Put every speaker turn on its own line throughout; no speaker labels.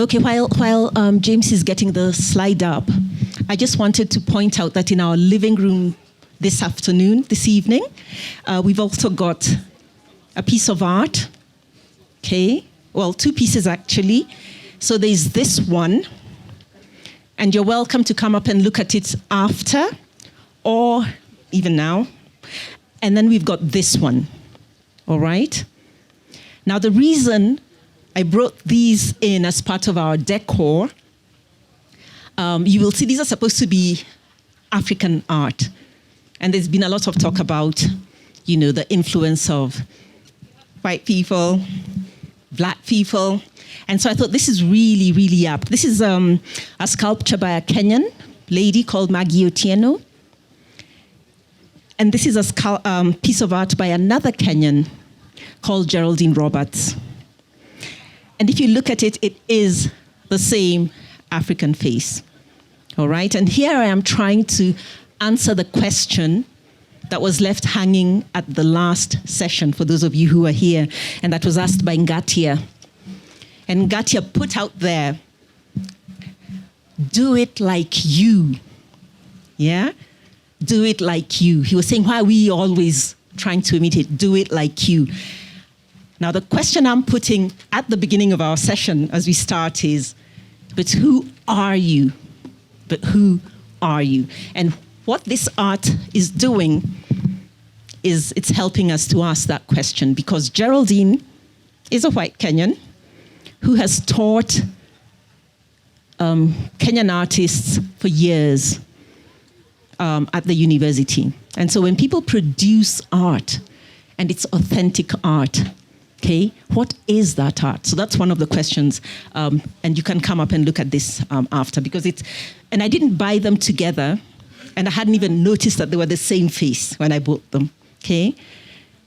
Okay, while James is getting the slide up, I just wanted to point out that in our living room this evening, we've also got a piece of art. Okay, well, two pieces actually. So there's this one, and you're welcome to come up and look at it after, or even now. And then we've got this one, all right? Now the reason I brought these in as part of our decor, you will see these are supposed to be African art. And there's been a lot of talk about, the influence of white people, black people. And so I thought this is really, really apt. This is a sculpture by a Kenyan lady called Maggie Otieno. And this is a piece of art by another Kenyan called Geraldine Roberts. And if you look at it, it is the same African face. All right? And here I am trying to answer the question that was left hanging at the last session, for those of you who are here, and that was asked by Ngatia. And Ngatia put out there, do it like you. Yeah? Do it like you. He was saying, why are we always trying to imitate? Do it like you. Now, the question I'm putting at the beginning of our session as we start is, but who are you? But who are you? And what this art is doing is it's helping us to ask that question, because Geraldine is a white Kenyan who has taught Kenyan artists for years at the university. And so when people produce art, and it's authentic art, okay, what is that art? So that's one of the questions, and you can come up and look at this after, because and I didn't buy them together, and I hadn't even noticed that they were the same face when I bought them, okay?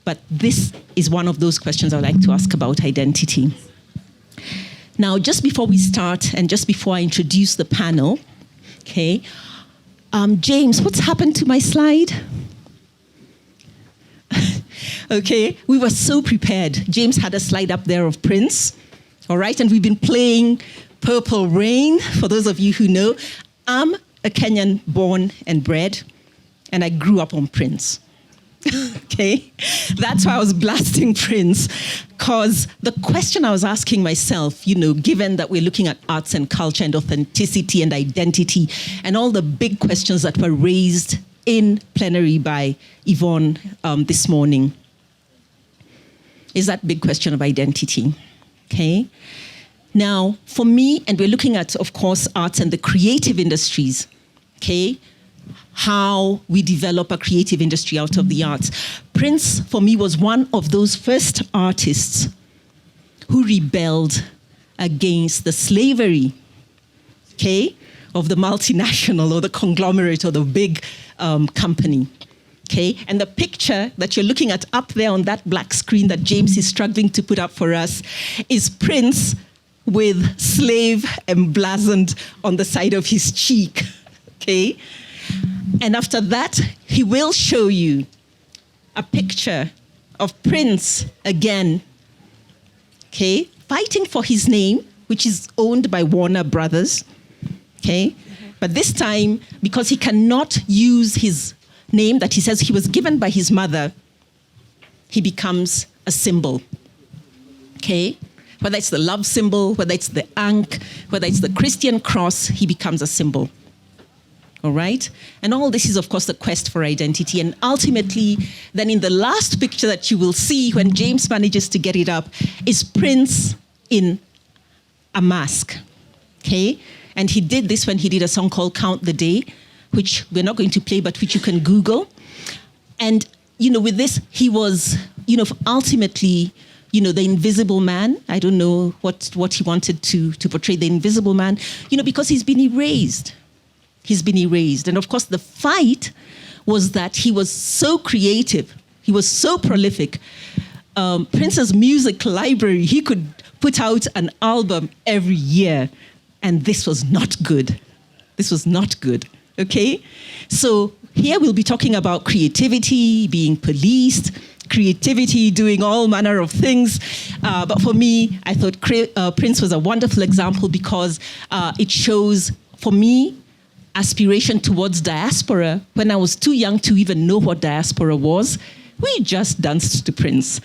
But this is one of those questions I would like to ask about identity. Now, just before we start, and just before I introduce the panel, okay, James, what's happened to my slide? Okay, we were so prepared. James had a slide up there of Prince, all right? And we've been playing Purple Rain, for those of you who know. I'm a Kenyan born and bred, and I grew up on Prince. Okay? That's why I was blasting Prince, because the question I was asking myself, given that we're looking at arts and culture and authenticity and identity and all the big questions that were raised in plenary by Yvonne this morning, is that big question of identity, okay? Now, for me, and we're looking at, of course, arts and the creative industries, okay? How we develop a creative industry out of the arts. Prince, for me, was one of those first artists who rebelled against the slavery, okay, of the multinational or the conglomerate or the big company. Okay, and the picture that you're looking at up there on that black screen that James is struggling to put up for us is Prince with slave emblazoned on the side of his cheek. Okay, and after that, he will show you a picture of Prince again, okay, fighting for his name, which is owned by Warner Brothers, okay, but this time, because he cannot use his name that he says he was given by his mother, he becomes a symbol, okay? Whether it's the love symbol, whether it's the ankh, whether it's the Christian cross, he becomes a symbol, all right? And all this is, of course, the quest for identity. And ultimately, then in the last picture that you will see when James manages to get it up, is Prince in a mask, okay? And he did this when he did a song called Count the Day, which we're not going to play, but which you can Google. And, with this, he was, ultimately, the invisible man. I don't know what he wanted to portray, the invisible man, because he's been erased. He's been erased. And of course, the fight was that he was so creative. He was so prolific. Prince's music library, he could put out an album every year. And this was not good. This was not good. Okay? So here we'll be talking about creativity being policed, creativity, doing all manner of things. But for me, I thought Prince was a wonderful example because it shows, for me, aspiration towards diaspora. When I was too young to even know what diaspora was, we just danced to Prince.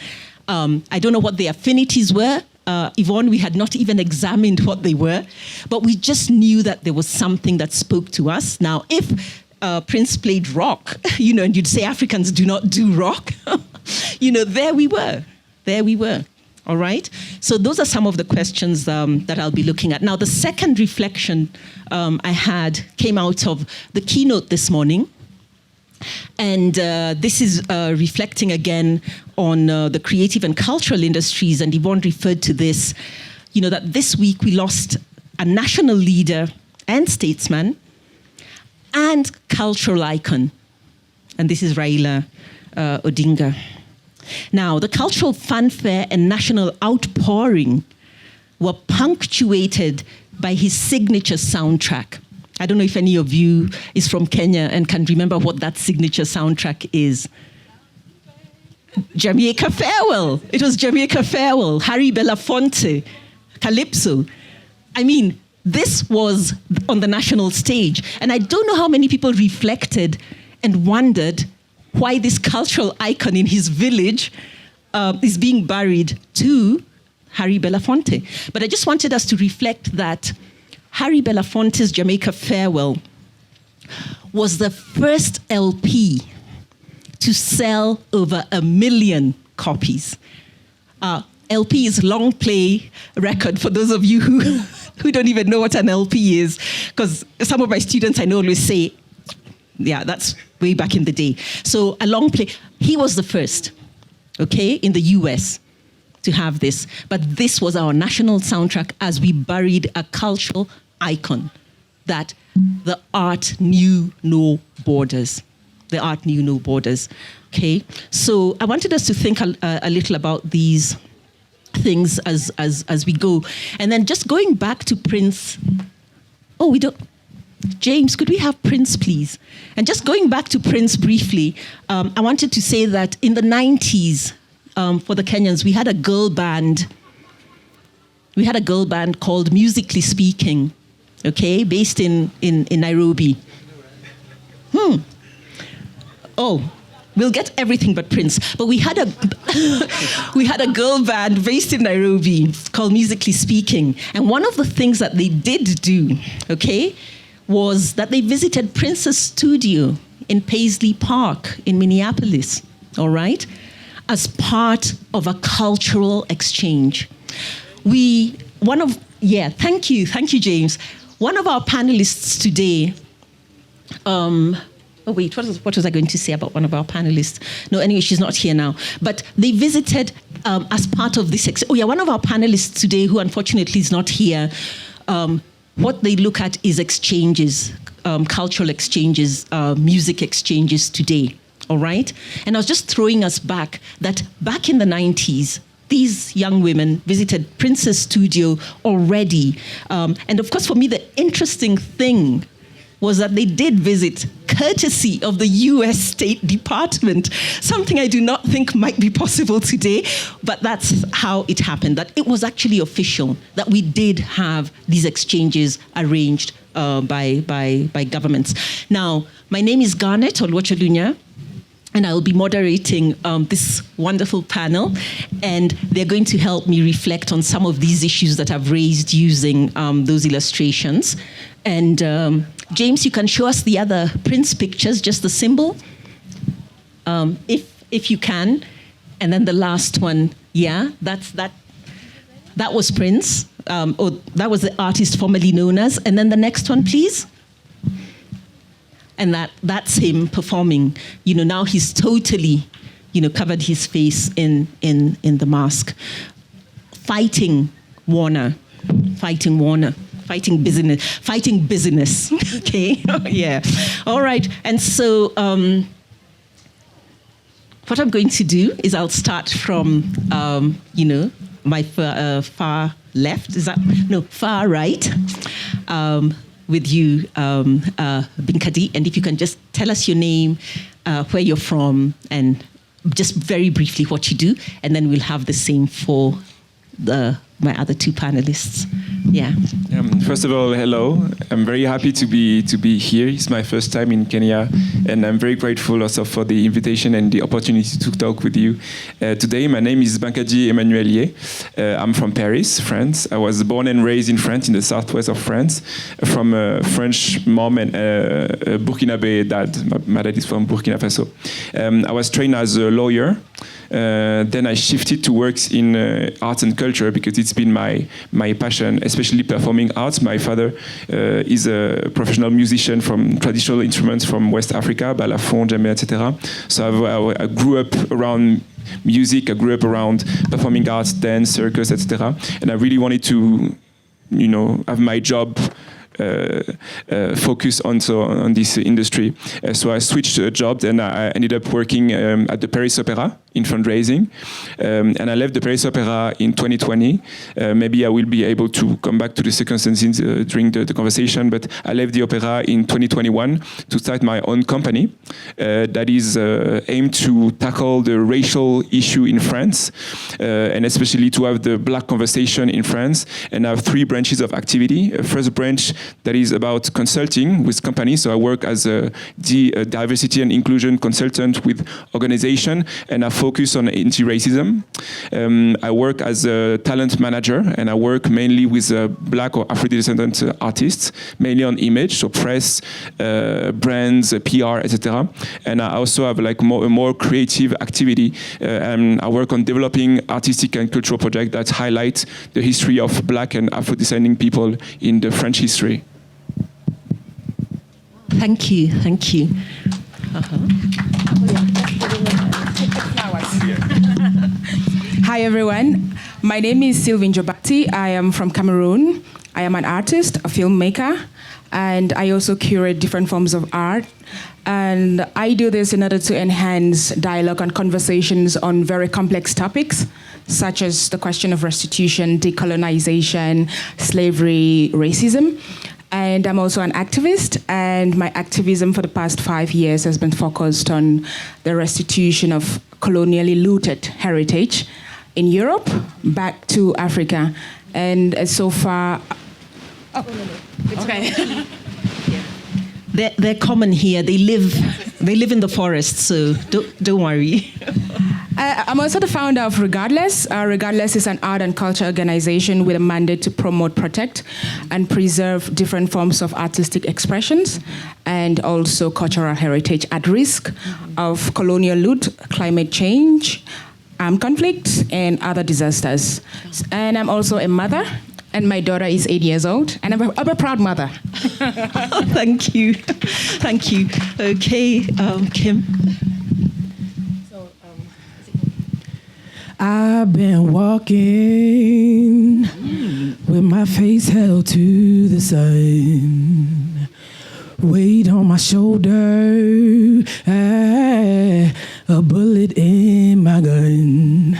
I don't know what the affinities were. Yvonne, we had not even examined what they were, but we just knew that there was something that spoke to us. Now, if Prince played rock, and you'd say Africans do not do rock, there we were. All right? So those are some of the questions that I'll be looking at. Now, the second reflection I had came out of the keynote this morning. And this is reflecting again on the creative and cultural industries. And Yvonne referred to this, that this week we lost a national leader and statesman and cultural icon. And this is Raila Odinga. Now, the cultural fanfare and national outpouring were punctuated by his signature soundtrack. I don't know if any of you is from Kenya and can remember what that signature soundtrack is. Jamaica Farewell. It was Jamaica Farewell. Harry Belafonte, Calypso. I mean, this was on the national stage. And I don't know how many people reflected and wondered why this cultural icon in his village is being buried to Harry Belafonte. But I just wanted us to reflect that Harry Belafonte's Jamaica Farewell was the first LP to sell over 1 million copies. LP is long play record for those of you who don't even know what an LP is, because some of my students I know always say, yeah, that's way back in the day. So a long play, he was the first, okay, in the US to have this. But this was our national soundtrack as we buried a cultural icon that the art knew no borders. The art knew no borders, okay? So I wanted us to think a little about these things as we go. And then just going back to Prince, James, could we have Prince, please? And just going back to Prince briefly, I wanted to say that in the 90s, for the Kenyans, we had a girl band. We had a girl band called Musically Speaking, okay, based in Nairobi. Oh, we'll get everything but Prince. But we had a girl band based in Nairobi called Musically Speaking. And one of the things that they did do, okay, was that they visited Prince's studio in Paisley Park in Minneapolis, all right, as part of a cultural exchange. Thank you, James. One of our panelists today, what was I going to say about one of our panelists? No, anyway, she's not here now. But they visited as part of this. One of our panelists today, who unfortunately is not here, what they look at is exchanges, cultural exchanges, music exchanges today, all right? And I was just throwing us back that back in the 90s, these young women visited Prince's studio already. And of course, for me, the interesting thing was that they did visit courtesy of the US State Department, something I do not think might be possible today, but that's how it happened, that it was actually official, that we did have these exchanges arranged by governments. Now, my name is Garnette Oluoch-Olunya, and I will be moderating this wonderful panel, and they're going to help me reflect on some of these issues that I've raised using those illustrations. And James, you can show us the other Prince pictures, just the symbol, if you can. And then the last one, that was Prince, or that was the artist formerly known as. And then the next one, please. And that's him performing. Now he's totally, covered his face in the mask. Fighting business. Okay, yeah. All right, and so what I'm going to do is I'll start from, my far left. Far right. With you, Binkady, and if you can just tell us your name, where you're from, and just very briefly what you do, and then we'll have the same for my other two panelists. Yeah.
First of all, hello. I'm very happy to be here. It's my first time in Kenya, and I'm very grateful also for the invitation and the opportunity to talk with you today. My name is Binkady-Emmanuel HIÉ. I'm from Paris, France. I was born and raised in France, in the southwest of France, from a French mom and a Burkinabe dad. My dad is from Burkina Faso. I was trained as a lawyer. Then I shifted to work in arts and culture because it's been my passion, especially performing arts. My father is a professional musician from traditional instruments from West Africa, balafon, djembe, etc. So I grew up around music. I grew up around performing arts, dance, circus, etc. And I really wanted to, have my job focus on this industry. So I switched jobs and I ended up working at the Paris Opera in fundraising. And I left the Paris Opera in 2020. Maybe I will be able to come back to the circumstances during the conversation, but I left the opera in 2021 to start my own company that is aimed to tackle the racial issue in France, and especially to have the black conversation in France. And I have 3 branches of activity. First branch that is about consulting with companies. So I work as a diversity and inclusion consultant with organization, and I focus on anti-racism. I work as a talent manager, and I work mainly with black or Afro-descendant artists, mainly on image, so press, brands, PR, etc. And I also have like a more creative activity, and I work on developing artistic and cultural projects that highlight the history of black and Afro-descending people in the French history.
Thank you.
Hi everyone, my name is Sylvie Njobati. I am from Cameroon. I am an artist, a filmmaker, and I also curate different forms of art. And I do this in order to enhance dialogue and conversations on very complex topics, such as the question of restitution, decolonization, slavery, racism. And I'm also an activist, and my activism for the past 5 years has been focused on the restitution of colonially looted heritage in Europe back to Africa. And so far... Oh, no. Okay.
They're common here. They live in the forest, so don't worry.
I'm also the founder of Regardless. Regardless is an art and culture organization with a mandate to promote, protect, and preserve different forms of artistic expressions and also cultural heritage at risk of colonial loot, climate change, armed conflict, and other disasters. And I'm also a mother. And my daughter is 8 years old, and I'm a proud mother.
Thank you. Okay, Kim.
I've been walking with my face held to the sun, weight on my shoulder, a bullet in my gun,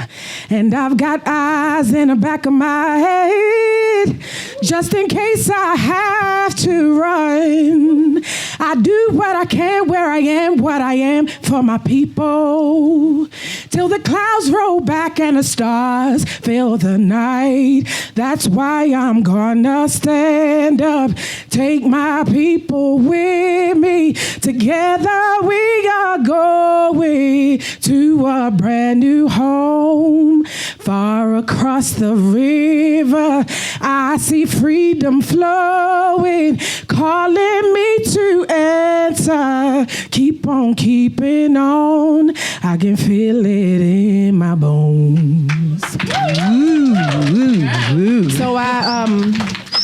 and I've got eyes in the back of my head, just in case I have to run. I do what I can, where I am, what I am for my people, till the clouds roll back and the stars fill the night. That's why I'm gonna stand up, take my people with me. Together we are going to a brand new home, far across the river. I see freedom flowing, calling me to answer. Keep on keeping on, I can feel it in my bones. So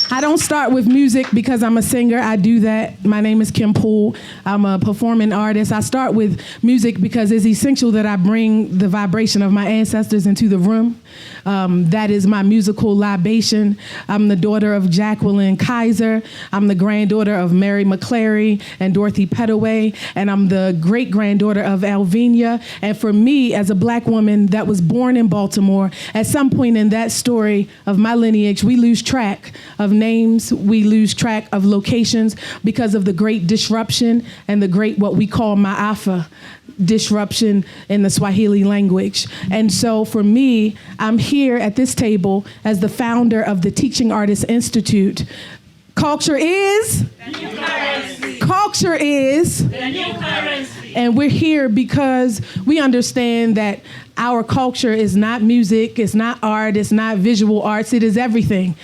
I don't start with music because I'm a singer. I do that. My name is Kim Poole. I'm a performing artist. I start with music because it's essential that I bring the vibration of my ancestors into the room. That is my musical libation. I'm the daughter of Jacqueline Kaiser. I'm the granddaughter of Mary McClary and Dorothy Pettaway. And I'm the great-granddaughter of Alvinia. And for me, as a black woman that was born in Baltimore, at some point in that story of my lineage, we lose track of names, we lose track of locations because of the great disruption and the great what we call Ma'afa, disruption in the Swahili language. And so for me, I'm here at this table as the founder of the Teaching Artists Institute. Culture is the new currency. Culture is the new currency. And we're here because we understand that our culture is not music, it's not art, it's not visual arts, it is everything.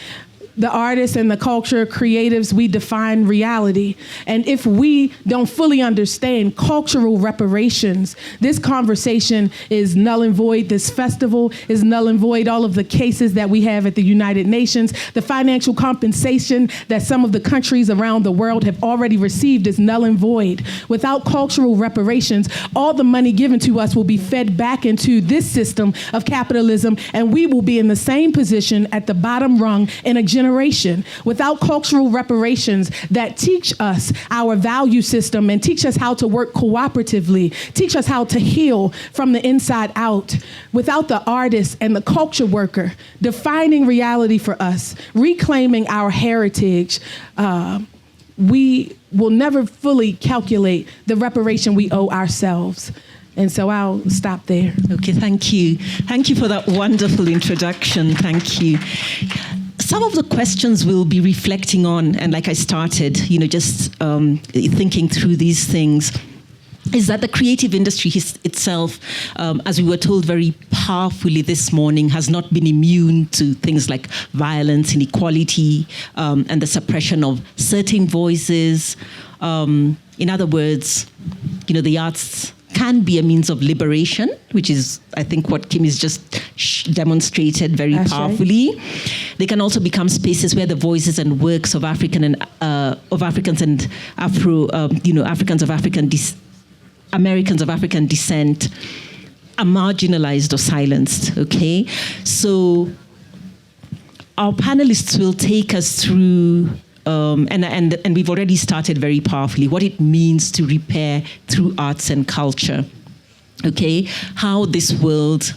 The artists and the culture creatives, we define reality. And if we don't fully understand cultural reparations, this conversation is null and void. This festival is null and void. All of the cases that we have at the United Nations, the financial compensation that some of the countries around the world have already received is null and void. Without cultural reparations, all the money given to us will be fed back into this system of capitalism, and we will be in the same position at the bottom rung in a generation. Without cultural reparations that teach us our value system and teach us how to work cooperatively, teach us how to heal from the inside out. Without the artist and the culture worker defining reality for us, reclaiming our heritage, we will never fully calculate the reparation we owe ourselves. And so I'll stop there.
Okay, thank you. Thank you for that wonderful introduction. Thank you. Some of the questions we'll be reflecting on, and like I started, just thinking through these things, is that the creative industry itself, as we were told very powerfully this morning, has not been immune to things like violence, inequality, and the suppression of certain voices. In other words, the arts can be a means of liberation, which is, I think, what Kim has just demonstrated very powerfully. Right. They can also become spaces where the voices and works of Africans and Americans of African descent are marginalized or silenced. Okay, so our panelists will take us through. And we've already started very powerfully what it means to repair through arts and culture. Okay, how this world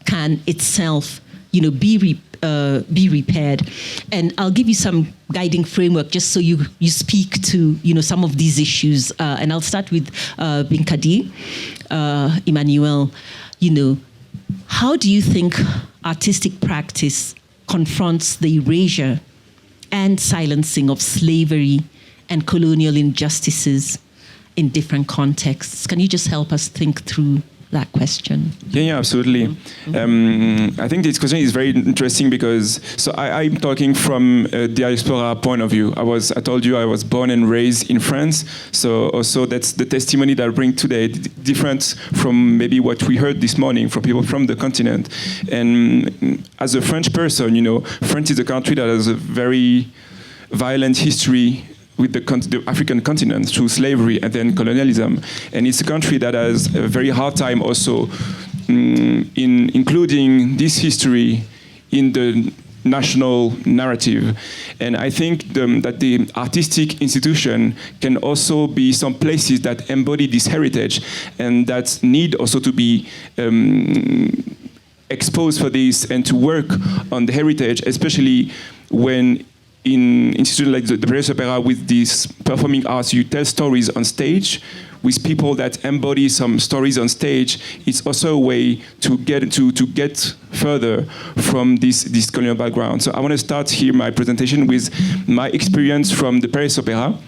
can itself, be repaired. And I'll give you some guiding framework just so you speak to some of these issues. And I'll start with Binkady-Emmanuel. How do you think artistic practice confronts the erasure and silencing of slavery and colonial injustices in different contexts? Can you just help us think through that question?
Yeah, absolutely. I think this question is very interesting because I'm talking from a diaspora point of view. I told you I was born and raised in France, so also that's the testimony that I bring today, different from maybe what we heard this morning from people from the continent. And as a French person, France is a country that has a very violent history with the African continent through slavery and then colonialism. And it's a country that has a very hard time also in including this history in the national narrative. And I think that the artistic institution can also be some places that embody this heritage and that need also to be exposed for this and to work on the heritage, especially when in institutions like the Paris Opera with these performing arts, you tell stories on stage with people that embody some stories on stage. It's also a way to get further from this colonial background. So I want to start here my presentation with my experience from the Paris Opera.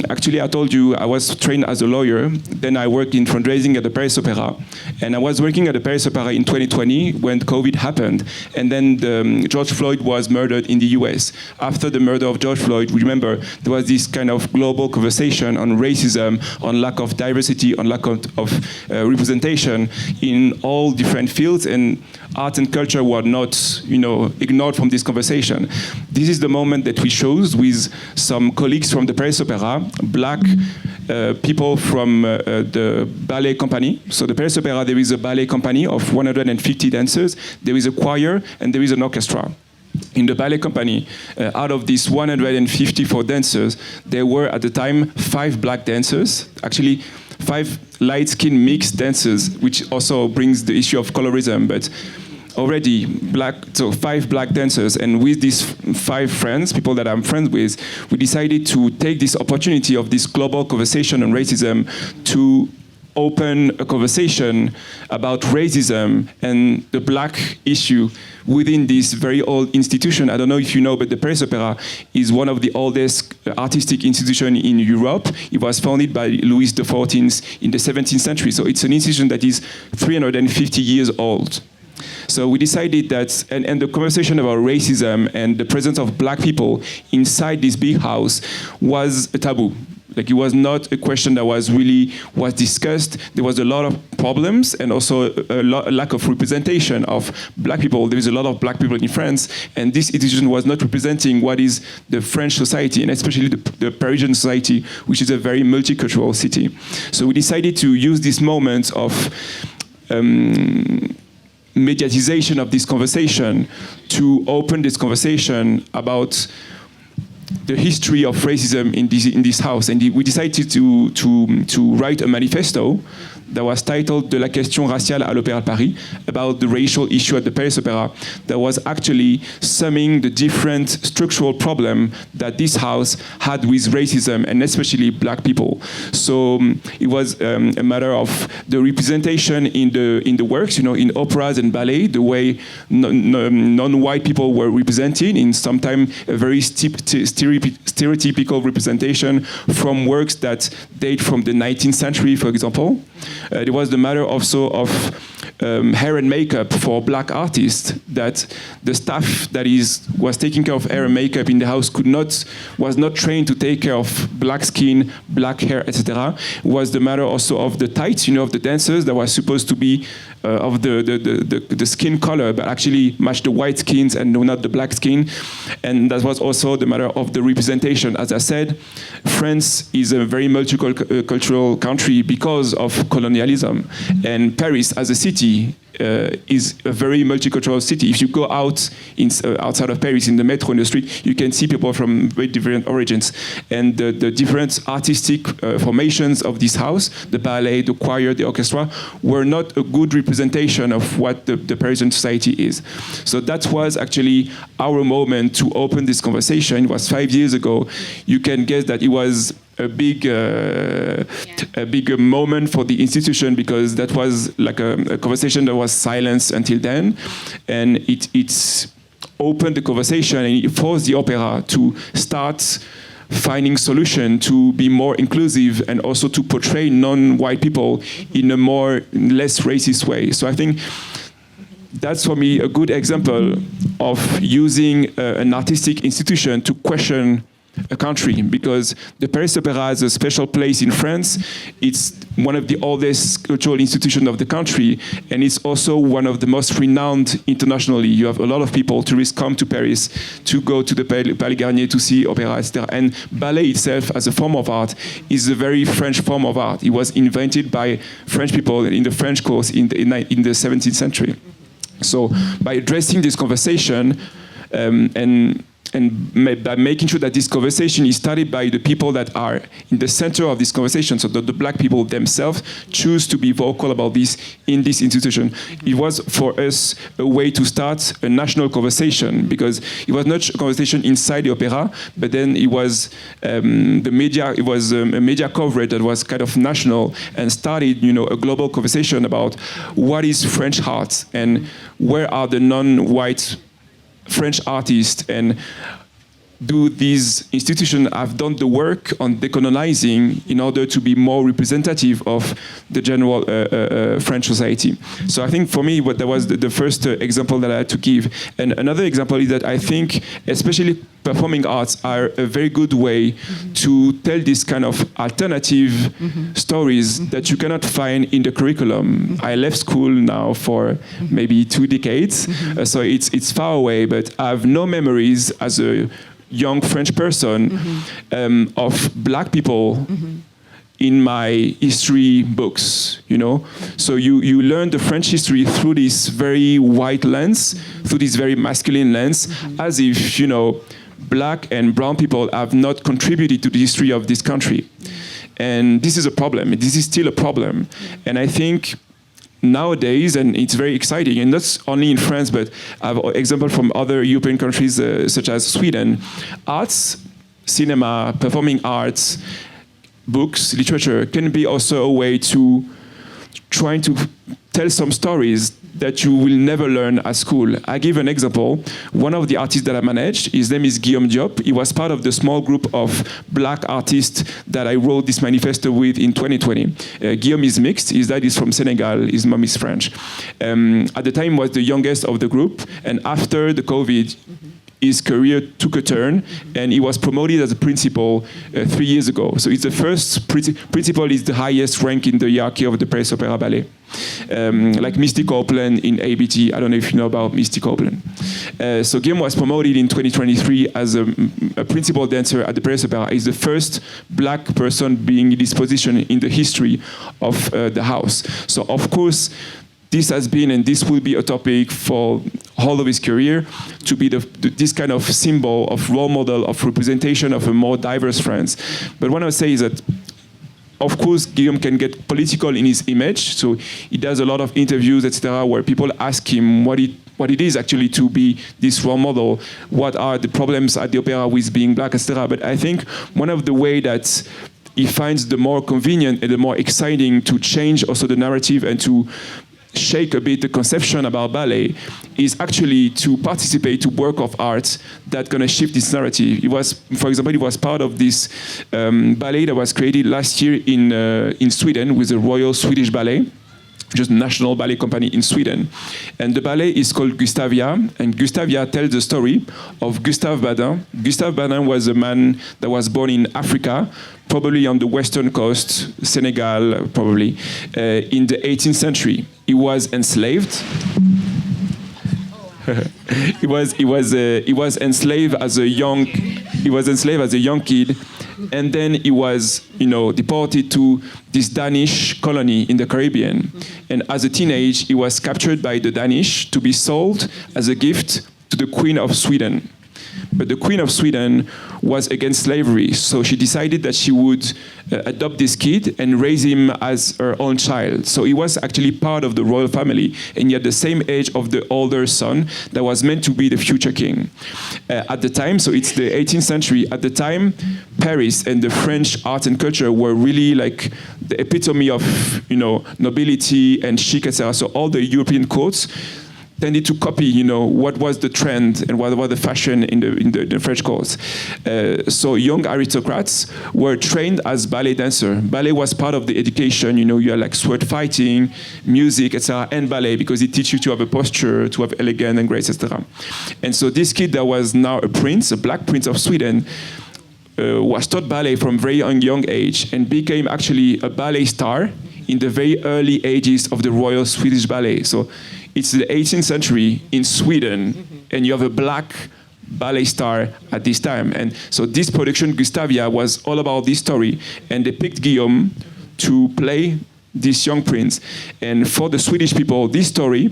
Actually, I told you I was trained as a lawyer. Then I worked in fundraising at the Paris Opera. And I was working at the Paris Opera in 2020 when COVID happened. And then George Floyd was murdered in the US. After the murder of George Floyd, remember, there was this kind of global conversation on racism, on lack of diversity, on lack of representation in all different fields. And art and culture were not, ignored from this conversation. This is the moment that we chose with some colleagues from the Paris Opera, black people from the ballet company. So the Paris Opera, there is a ballet company of 150 dancers, there is a choir, and there is an orchestra. In the ballet company, out of these 154 dancers, there were at the time 5 black dancers, actually 5 light-skinned mixed dancers, which also brings the issue of colorism, but already so 5 black dancers. And with these 5 friends, people that I'm friends with, we decided to take this opportunity of this global conversation on racism to open a conversation about racism and the black issue within this very old institution. I don't know if you know, but the Paris Opera is one of the oldest artistic institutions in Europe. It was founded by Louis XIV in the 17th century. So it's an institution that is 350 years old. So we decided that, and the conversation about racism and the presence of black people inside this big house was a taboo. Like, it was not a question that was discussed. There was a lot of problems and also a lack of representation of black people. There is a lot of black people in France, and this institution was not representing what is the French society, and especially the Parisian society, which is a very multicultural city. So we decided to use this moment of mediatization of this conversation to open this conversation about the history of racism in this house. And we decided to write a manifesto that was titled De la question raciale à l'Opéra de Paris, about the racial issue at the Paris Opera, that was actually summing the different structural problems that this house had with racism, and especially black people. So it was a matter of the representation in the works, in operas and ballet, the way non-white people were represented in sometimes a very stereotypical representation from works that date from the 19th century, for example. It was the matter also of hair and makeup for black artists, that the staff that was taking care of hair and makeup in the house was not trained to take care of black skin, black hair, etc. It was the matter also of the tights, of the dancers that were supposed to be of the skin color, but actually match the white skins and not the black skin. And that was also the matter of the representation. As I said, France is a very multicultural country because of colonialism, and Paris as a city is a very multicultural city. If you go out outside of Paris in the metro, in the street, you can see people from very different origins. And the different artistic formations of this house, the ballet, the choir, the orchestra, were not a good representation of what the Parisian society is. So that was actually our moment to open this conversation. It was 5 years ago. You can guess that it was a big moment for the institution, because that was like a conversation that was silenced until then, and it's opened the conversation, and it forced the opera to start finding solution to be more inclusive and also to portray non-white people in a less racist way. So I think that's, for me, a good example of using an artistic institution to question a country, because the Paris Opera has a special place in France. It's one of the oldest cultural institutions of the country, and it's also one of the most renowned internationally. You have a lot of people, tourists, come to Paris to go to the Palais Garnier to see opera, etc. And ballet itself, as a form of art, is a very French form of art. It was invented by French people in the French course in the 17th century. So by addressing this conversation and by making sure that this conversation is started by the people that are in the center of this conversation, so that the black people themselves choose to be vocal about this in this institution. It was, for us, a way to start a national conversation, because it was not a conversation inside the opera, but then it was a media coverage that was kind of national and started, a global conversation about what is French art and where are the non-white French artists, and do these institutions have done the work on decolonizing in order to be more representative of the general French society. So I think, for me, that was the first example that I had to give. And another example is that I think especially performing arts are a very good way to tell this kind of alternative stories that you cannot find in the curriculum. I left school now for maybe 2 decades, so it's far away, but I have no memories as a young French person of black people in my history books, So you learn the French history through this very white lens, through this very masculine lens, as if, black and brown people have not contributed to the history of this country. And this is a problem. This is still a problem. And I think nowadays, and it's very exciting, and not only in France, but I have examples from other European countries such as Sweden, arts, cinema, performing arts, books, literature can be also a way to trying to tell some stories that you will never learn at school. I give an example. One of the artists that I managed, his name is Guillaume Diop. He was part of the small group of black artists that I wrote this manifesto with in 2020. Guillaume is mixed. His dad is from Senegal. His mom is French. At the time, he was the youngest of the group. And after the COVID, his career took a turn, and he was promoted as a principal 3 years ago. So it's the first principal is the highest rank in the hierarchy of the Paris Opera Ballet. Like Misty Copeland in ABT. I don't know if you know about Misty Copeland. So Guillaume was promoted in 2023 as a principal dancer at the Paris Opera. He's the first black person being in this position in the history of the house. So of course, this has been and this will be a topic for all of his career, to be this kind of symbol of role model of representation of a more diverse France. But what I say is that, of course, Guillaume can get political in his image. So he does a lot of interviews, etc., where people ask him what it is actually to be this role model. What are the problems at the opera with being black, etc. But I think one of the way that he finds the more convenient and the more exciting to change also the narrative and to shake a bit the conception about ballet is actually to participate to work of art that's going to shift this narrative. He was, for example, he was part of this ballet that was created last year in Sweden with the Royal Swedish Ballet, just national ballet company in Sweden. And the ballet is called Gustavia, and Gustavia tells the story of Gustave Badin. Gustave Badin was a man that was born in Africa, probably on the western coast, Senegal, probably, in the 18th century. He was enslaved. He was enslaved as a young kid, and then he was deported to this Danish colony in the Caribbean. And as a teenage, he was captured by the Danish to be sold as a gift to the Queen of Sweden. But the Queen of Sweden was against slavery, so she decided that she would adopt this kid and raise him as her own child. So he was actually part of the royal family, and yet the same age of the older son that was meant to be the future king. At the time, so it's the 18th century, at the time, Paris and the French art and culture were really like the epitome of nobility and chic, etc. So all the European courts tended to copy, what was the trend and what was the fashion in the French courts. So young aristocrats were trained as ballet dancer. Ballet was part of the education. You had like sword fighting, music, etc., and ballet, because it teaches you to have a posture, to have elegance and grace, etc. And so this kid that was now a prince, a black prince of Sweden, was taught ballet from very young age and became actually a ballet star in the very early ages of the Royal Swedish Ballet. So it's the 18th century in Sweden, and you have a black ballet star at this time. And so this production, Gustavia, was all about this story, and they picked Guillaume to play this young prince. And for the Swedish people, this story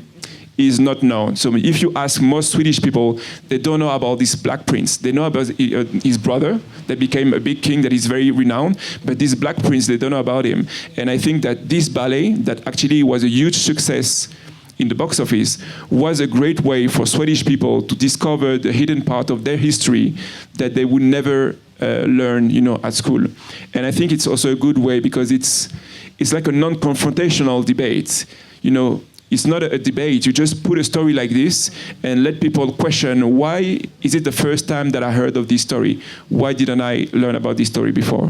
is not known. So if you ask most Swedish people, they don't know about this black prince. They know about his brother that became a big king that is very renowned, but this black prince, they don't know about him. And I think that this ballet, that actually was a huge success in the box office, was a great way for Swedish people to discover the hidden part of their history that they would never learn, at school. And I think it's also a good way because it's like a non-confrontational debate. It's not a debate. You just put a story like this and let people question, why is it the first time that I heard of this story? Why didn't I learn about this story before?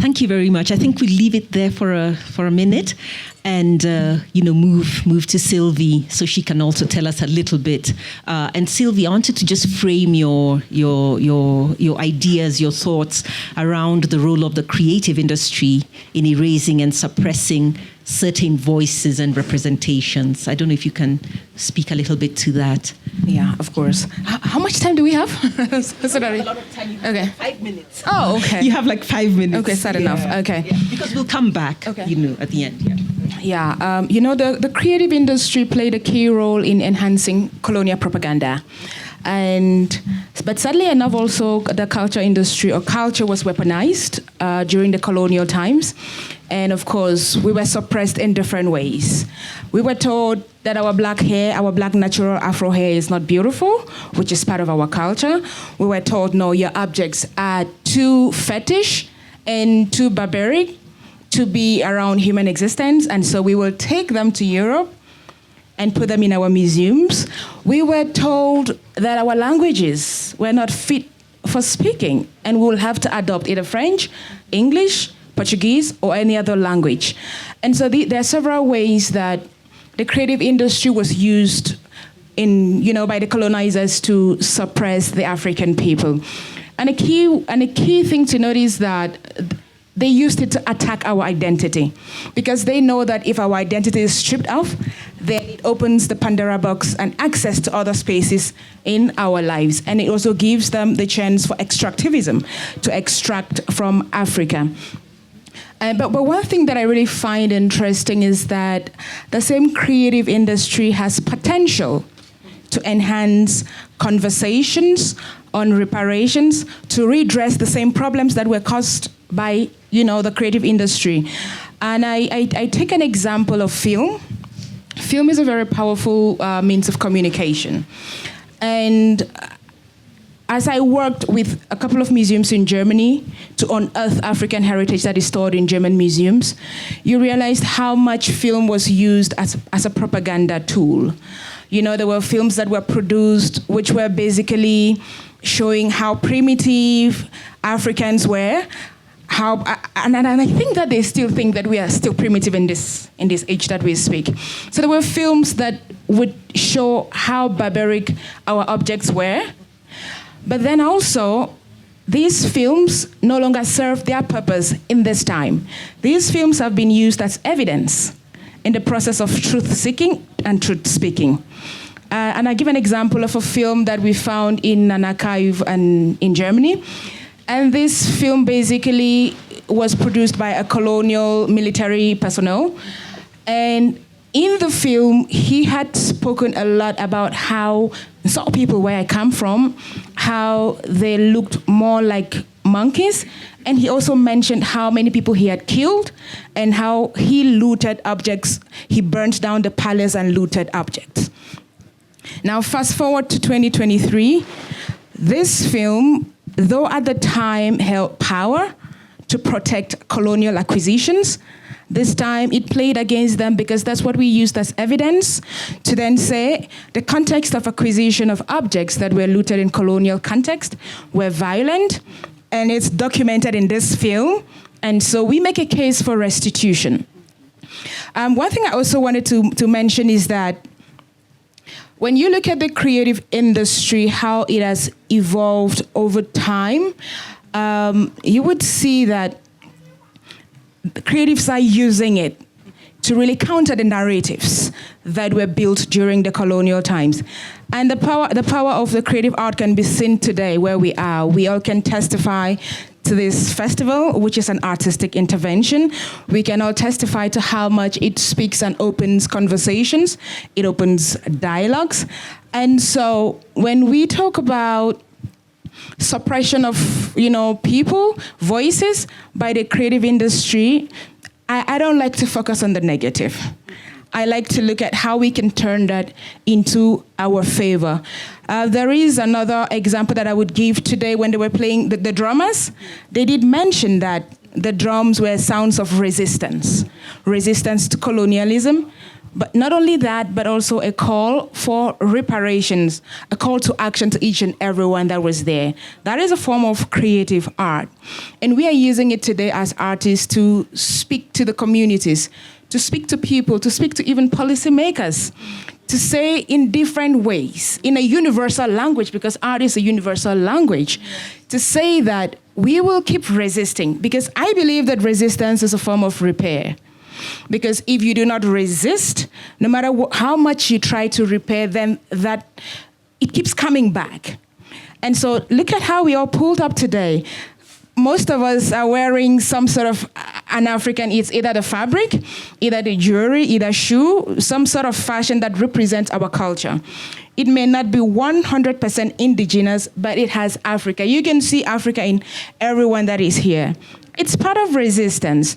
Thank you very much. I think we'll leave it there for a minute, and move to Sylvie so she can also tell us a little bit. And Sylvie, I wanted to just frame your ideas, your thoughts around the role of the creative industry in erasing and suppressing certain voices and representations. I don't know if you can speak a little bit to that.
Yeah, of course. How much time do we have?
Sorry. A lot of time. Okay. 5 minutes.
Oh, okay.
You have like 5 minutes.
Okay, sad enough. Okay.
Yeah. Because we'll come back, at the end. Yeah.
Yeah, the creative industry played a key role in enhancing colonial propaganda. But sadly enough, also the culture industry or culture was weaponized during the colonial times. And of course, we were suppressed in different ways. We were told that our black hair, our black natural Afro hair is not beautiful, which is part of our culture. We were told, no, your objects are too fetish and too barbaric to be around human existence, and so we will take them to Europe and put them in our museums. We were told that our languages were not fit for speaking, and we'll have to adopt either French, English, Portuguese, or any other language. And so there are several ways that the creative industry was used by the colonizers to suppress the African people. And a key thing to note is that they used it to attack our identity, because they know that if our identity is stripped off, then it opens the Pandora box and access to other spaces in our lives. And it also gives them the chance for extractivism, to extract from Africa. But one thing that I really find interesting is that the same creative industry has potential to enhance conversations on reparations, to redress the same problems that were caused by, the creative industry. And I take an example of film. Film is a very powerful means of communication. And as I worked with a couple of museums in Germany to unearth African heritage that is stored in German museums, you realized how much film was used as a propaganda tool. There were films that were produced which were basically showing how primitive Africans were, and I think that they still think that we are still primitive in this age that we speak. So there were films that would show how barbaric our objects were. But then also, these films no longer serve their purpose in this time. These films have been used as evidence in the process of truth-seeking and truth-speaking. And I give an example of a film that we found in an archive in Germany. And this film basically was produced by a colonial military personnel. And in the film, he had spoken a lot about how some people where I come from, how they looked more like monkeys. And he also mentioned how many people he had killed and how he looted objects. He burnt down the palace and looted objects. Now, fast forward to 2023, this film, though at the time held power to protect colonial acquisitions, this time it played against them, because that's what we used as evidence to then say the context of acquisition of objects that were looted in colonial context were violent, and it's documented in this film. And so we make a case for restitution. One thing I also wanted to mention is that when you look at the creative industry, how it has evolved over time, you would see that the creatives are using it to really counter the narratives that were built during the colonial times. And the power of the creative art can be seen today where we are. We all can testify to this festival, which is an artistic intervention. We can all testify to how much it speaks and opens conversations. It opens dialogues. And so when we talk about suppression of, people, voices by the creative industry, I don't like to focus on the negative. I like to look at how we can turn that into our favor. There is another example that I would give today. When they were playing the drummers, they did mention that the drums were sounds of resistance to colonialism. But not only that, but also a call for reparations, a call to action to each and everyone that was there. That is a form of creative art. And we are using it today as artists to speak to the communities, to speak to people, to speak to even policymakers, to say in different ways, in a universal language, because art is a universal language, to say that we will keep resisting, because I believe that resistance is a form of repair. Because if you do not resist, no matter how much you try to repair, then that it keeps coming back. And so look at how we all pulled up today. Most of us are wearing some sort of an African, it's either the fabric, either the jewelry, either shoe, some sort of fashion that represents our culture. It may not be 100% indigenous, but it has Africa. You can see Africa in everyone that is here. It's part of resistance.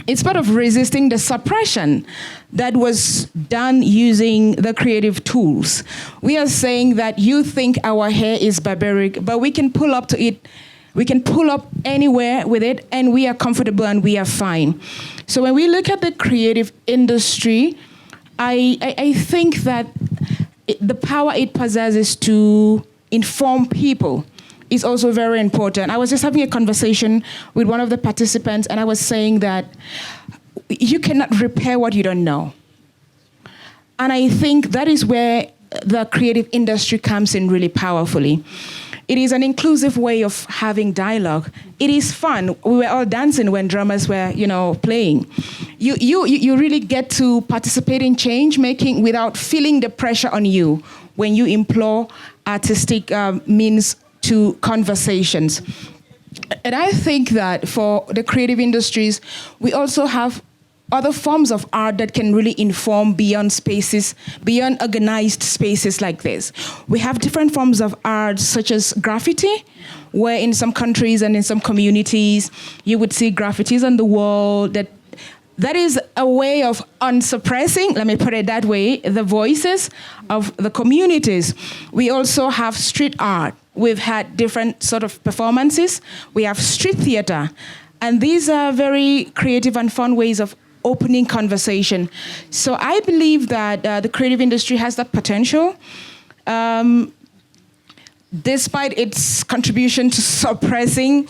It's part of resisting the suppression that was done using the creative tools. We are saying that you think our hair is barbaric, but we can pull up to it We can pull up anywhere with it, and we are comfortable and we are fine. So when we look at the creative industry, I think that the power it possesses to inform people is also very important. I was just having a conversation with one of the participants, and I was saying that you cannot repair what you don't know. And I think that is where the creative industry comes in really powerfully. It is an inclusive way of having dialogue. It is fun. We were all dancing when drummers were, playing. You really get to participate in change making without feeling the pressure on you when you employ artistic means to conversations. And I think that for the creative industries, we also have other forms of art that can really inform beyond spaces, beyond organized spaces like this. We have different forms of art, such as graffiti, where in some countries and in some communities, you would see graffitis on the wall that is a way of unsuppressing, let me put it that way, the voices of the communities. We also have street art. We've had different sort of performances. We have street theater. And these are very creative and fun ways of opening conversation. So I believe that the creative industry has that potential. Despite its contribution to suppressing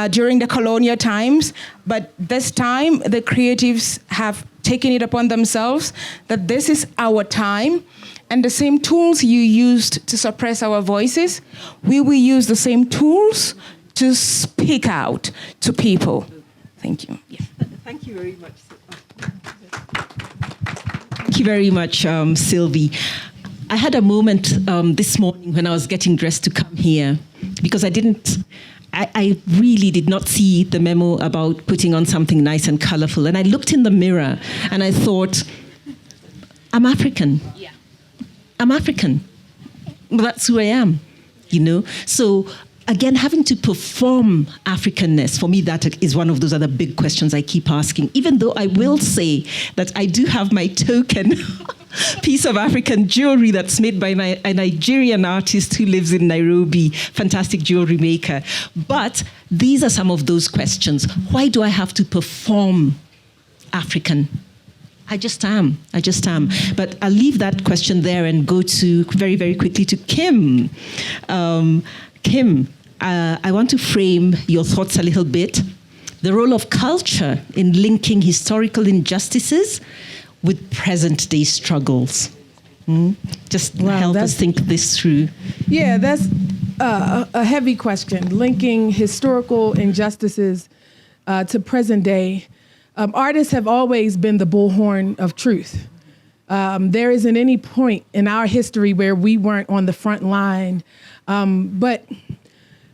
during the colonial times, but this time the creatives have taken it upon themselves that this is our time, and the same tools you used to suppress our voices, we will use the same tools to speak out to people. Thank you.
Yes. Thank you very much. Thank you very much, Sylvie. I had a moment this morning when I was getting dressed to come here, because I really did not see the memo about putting on something nice and colorful. And I looked in the mirror and I thought, I'm African. Yeah. I'm African. Well, that's who I am, So again, having to perform Africanness, for me, that is one of those other big questions I keep asking, even though I will say that I do have my token piece of African jewelry that's made by a Nigerian artist who lives in Nairobi, fantastic jewelry maker. But these are some of those questions. Why do I have to perform African? I just am. But I'll leave that question there and go to, very, very quickly, to Kim. Kim, I want to frame your thoughts a little bit. The role of culture in linking historical injustices with present-day struggles. Help us think this through.
Yeah, that's a heavy question, linking historical injustices to present day. Artists have always been the bullhorn of truth. There isn't any point in our history where we weren't on the front line. But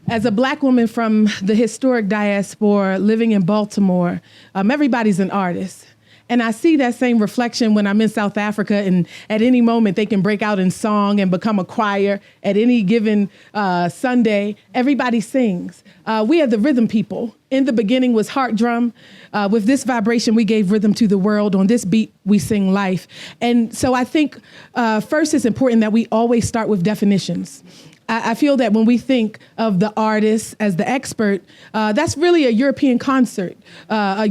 as a Black woman from the historic diaspora living in Baltimore, everybody's an artist. And I see that same reflection when I'm in South Africa, and at any moment they can break out in song and become a choir. At any given Sunday, everybody sings. We are the rhythm people. In the beginning was heart drum. With this vibration, we gave rhythm to the world. On this beat, we sing life. And so I think first it's important that we always start with definitions. I feel that when we think of the artist as the expert, that's really a European concept, that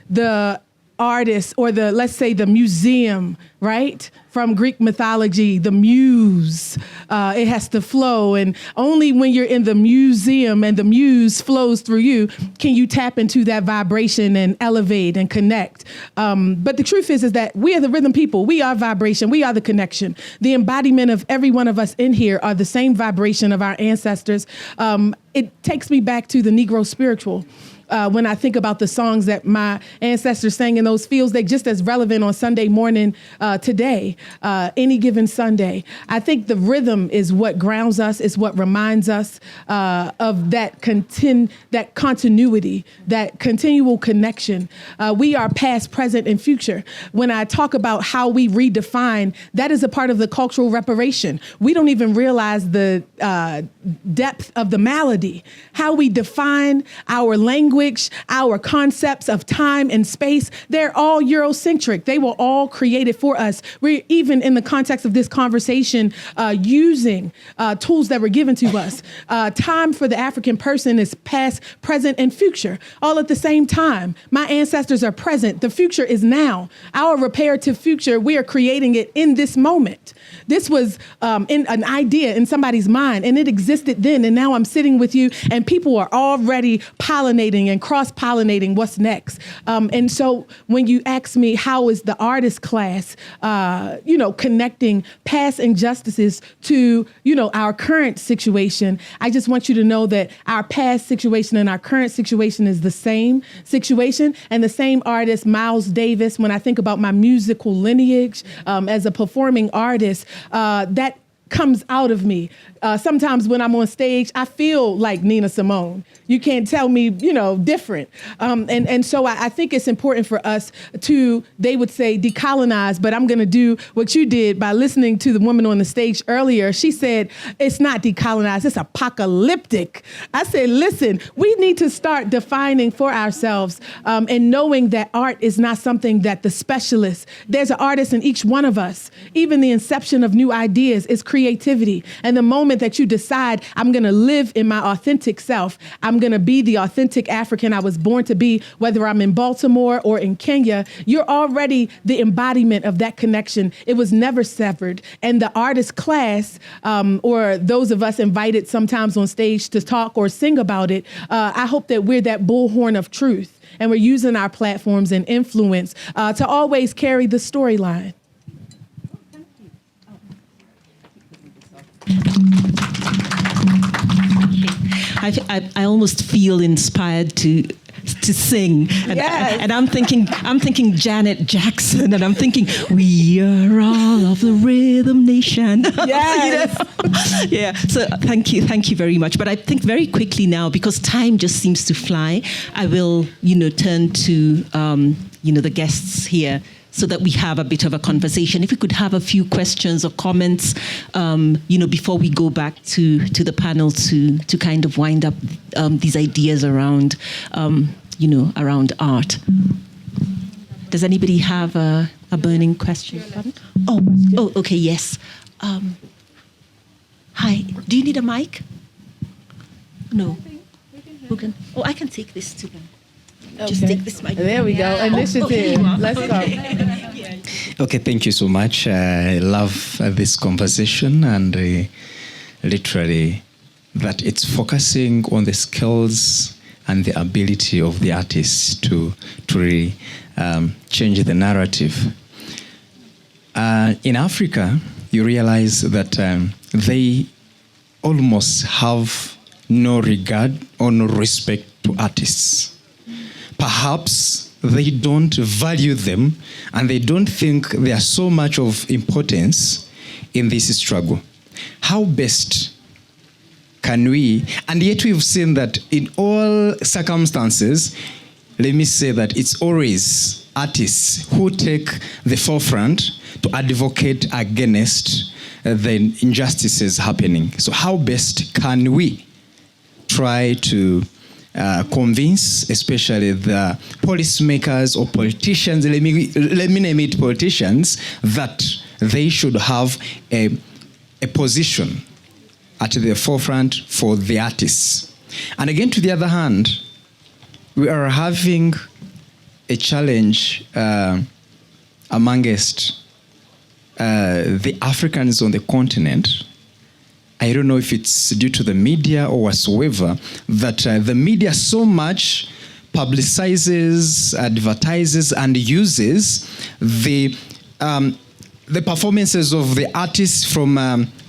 the artist, or let's say the museum, right? From Greek mythology, the muse, it has to flow. And only when you're in the museum and the muse flows through you, can you tap into that vibration and elevate and connect. But the truth is that we are the rhythm people. We are vibration. We are the connection. The embodiment of every one of us in here are the same vibration of our ancestors. It takes me back to the Negro spiritual. When I think about the songs that my ancestors sang in those fields, they're just as relevant on Sunday morning today, any given Sunday. I think the rhythm is what grounds us, is what reminds us of that continuity, that continual connection. We are past, present, and future. When I talk about how we redefine, that is a part of the cultural reparation. We don't even realize the depth of the malady, how we define our language, our concepts of time and space. They're all Eurocentric. They were all created for us. We're even in the context of this conversation, using tools that were given to us. Time for the African person is past, present, and future, all at the same time. My ancestors are present. The future is now. Our reparative future, we are creating it in this moment. This was in an idea in somebody's mind, and it existed then, and now I'm sitting with you, and people are already pollinating and cross-pollinating what's next. And so when you ask me how is the artist class, connecting past injustices to, our current situation, I just want you to know that our past situation and our current situation is the same situation, and the same artist, Miles Davis, when I think about my musical lineage as a performing artist, that comes out of me. Sometimes when I'm on stage, I feel like Nina Simone. You can't tell me, different. And so I think it's important for us to, they would say decolonize, but I'm going to do what you did by listening to the woman on the stage earlier. She said, it's not decolonize, it's apocalyptic. I said, listen, we need to start defining for ourselves and knowing that art is not something that the specialists, there's an artist in each one of us. Even the inception of new ideas is creativity. And the moment that you decide, I'm going to live in my authentic self, I'm going to be the authentic African I was born to be, whether I'm in Baltimore or in Kenya, you're already the embodiment of that connection. It was never severed. And the artist class, or those of us invited sometimes on stage to talk or sing about it, I hope that we're that bullhorn of truth. And we're using our platforms and influence to always carry the storyline.
I almost feel inspired to sing, and,
yes.
and I'm thinking Janet Jackson, and I'm thinking we are all of the rhythm nation.
Yes.
Yeah. So thank you very much. But I think very quickly now, because time just seems to fly, I will turn to the guests here, so that we have a bit of a conversation. If we could have a few questions or comments, before we go back to the panel to kind of wind up these ideas around, around art. Does anybody have a burning question? Oh, okay, yes. Hi, do you need a mic? No. Who can? Oh, I can take this to them. Okay. Just take this mic.
There we go. Initiative. Let's go.
Okay, thank you so much. I love this conversation, and literally that it's focusing on the skills and the ability of the artists to really change the narrative. In Africa, you realize that they almost have no regard or no respect to artists. Perhaps they don't value them, and they don't think they are so much of importance in this struggle. How best can we, and yet we've seen that in all circumstances, let me say that it's always artists who take the forefront to advocate against the injustices happening. So how best can we try to convince, especially the policymakers or politicians, let me name it politicians, that they should have a position at the forefront for the artists. And again, to the other hand, we are having a challenge amongst the Africans on the continent. I don't know if it's due to the media or whatsoever, that the media so much publicizes, advertises, and uses the performances of the artists from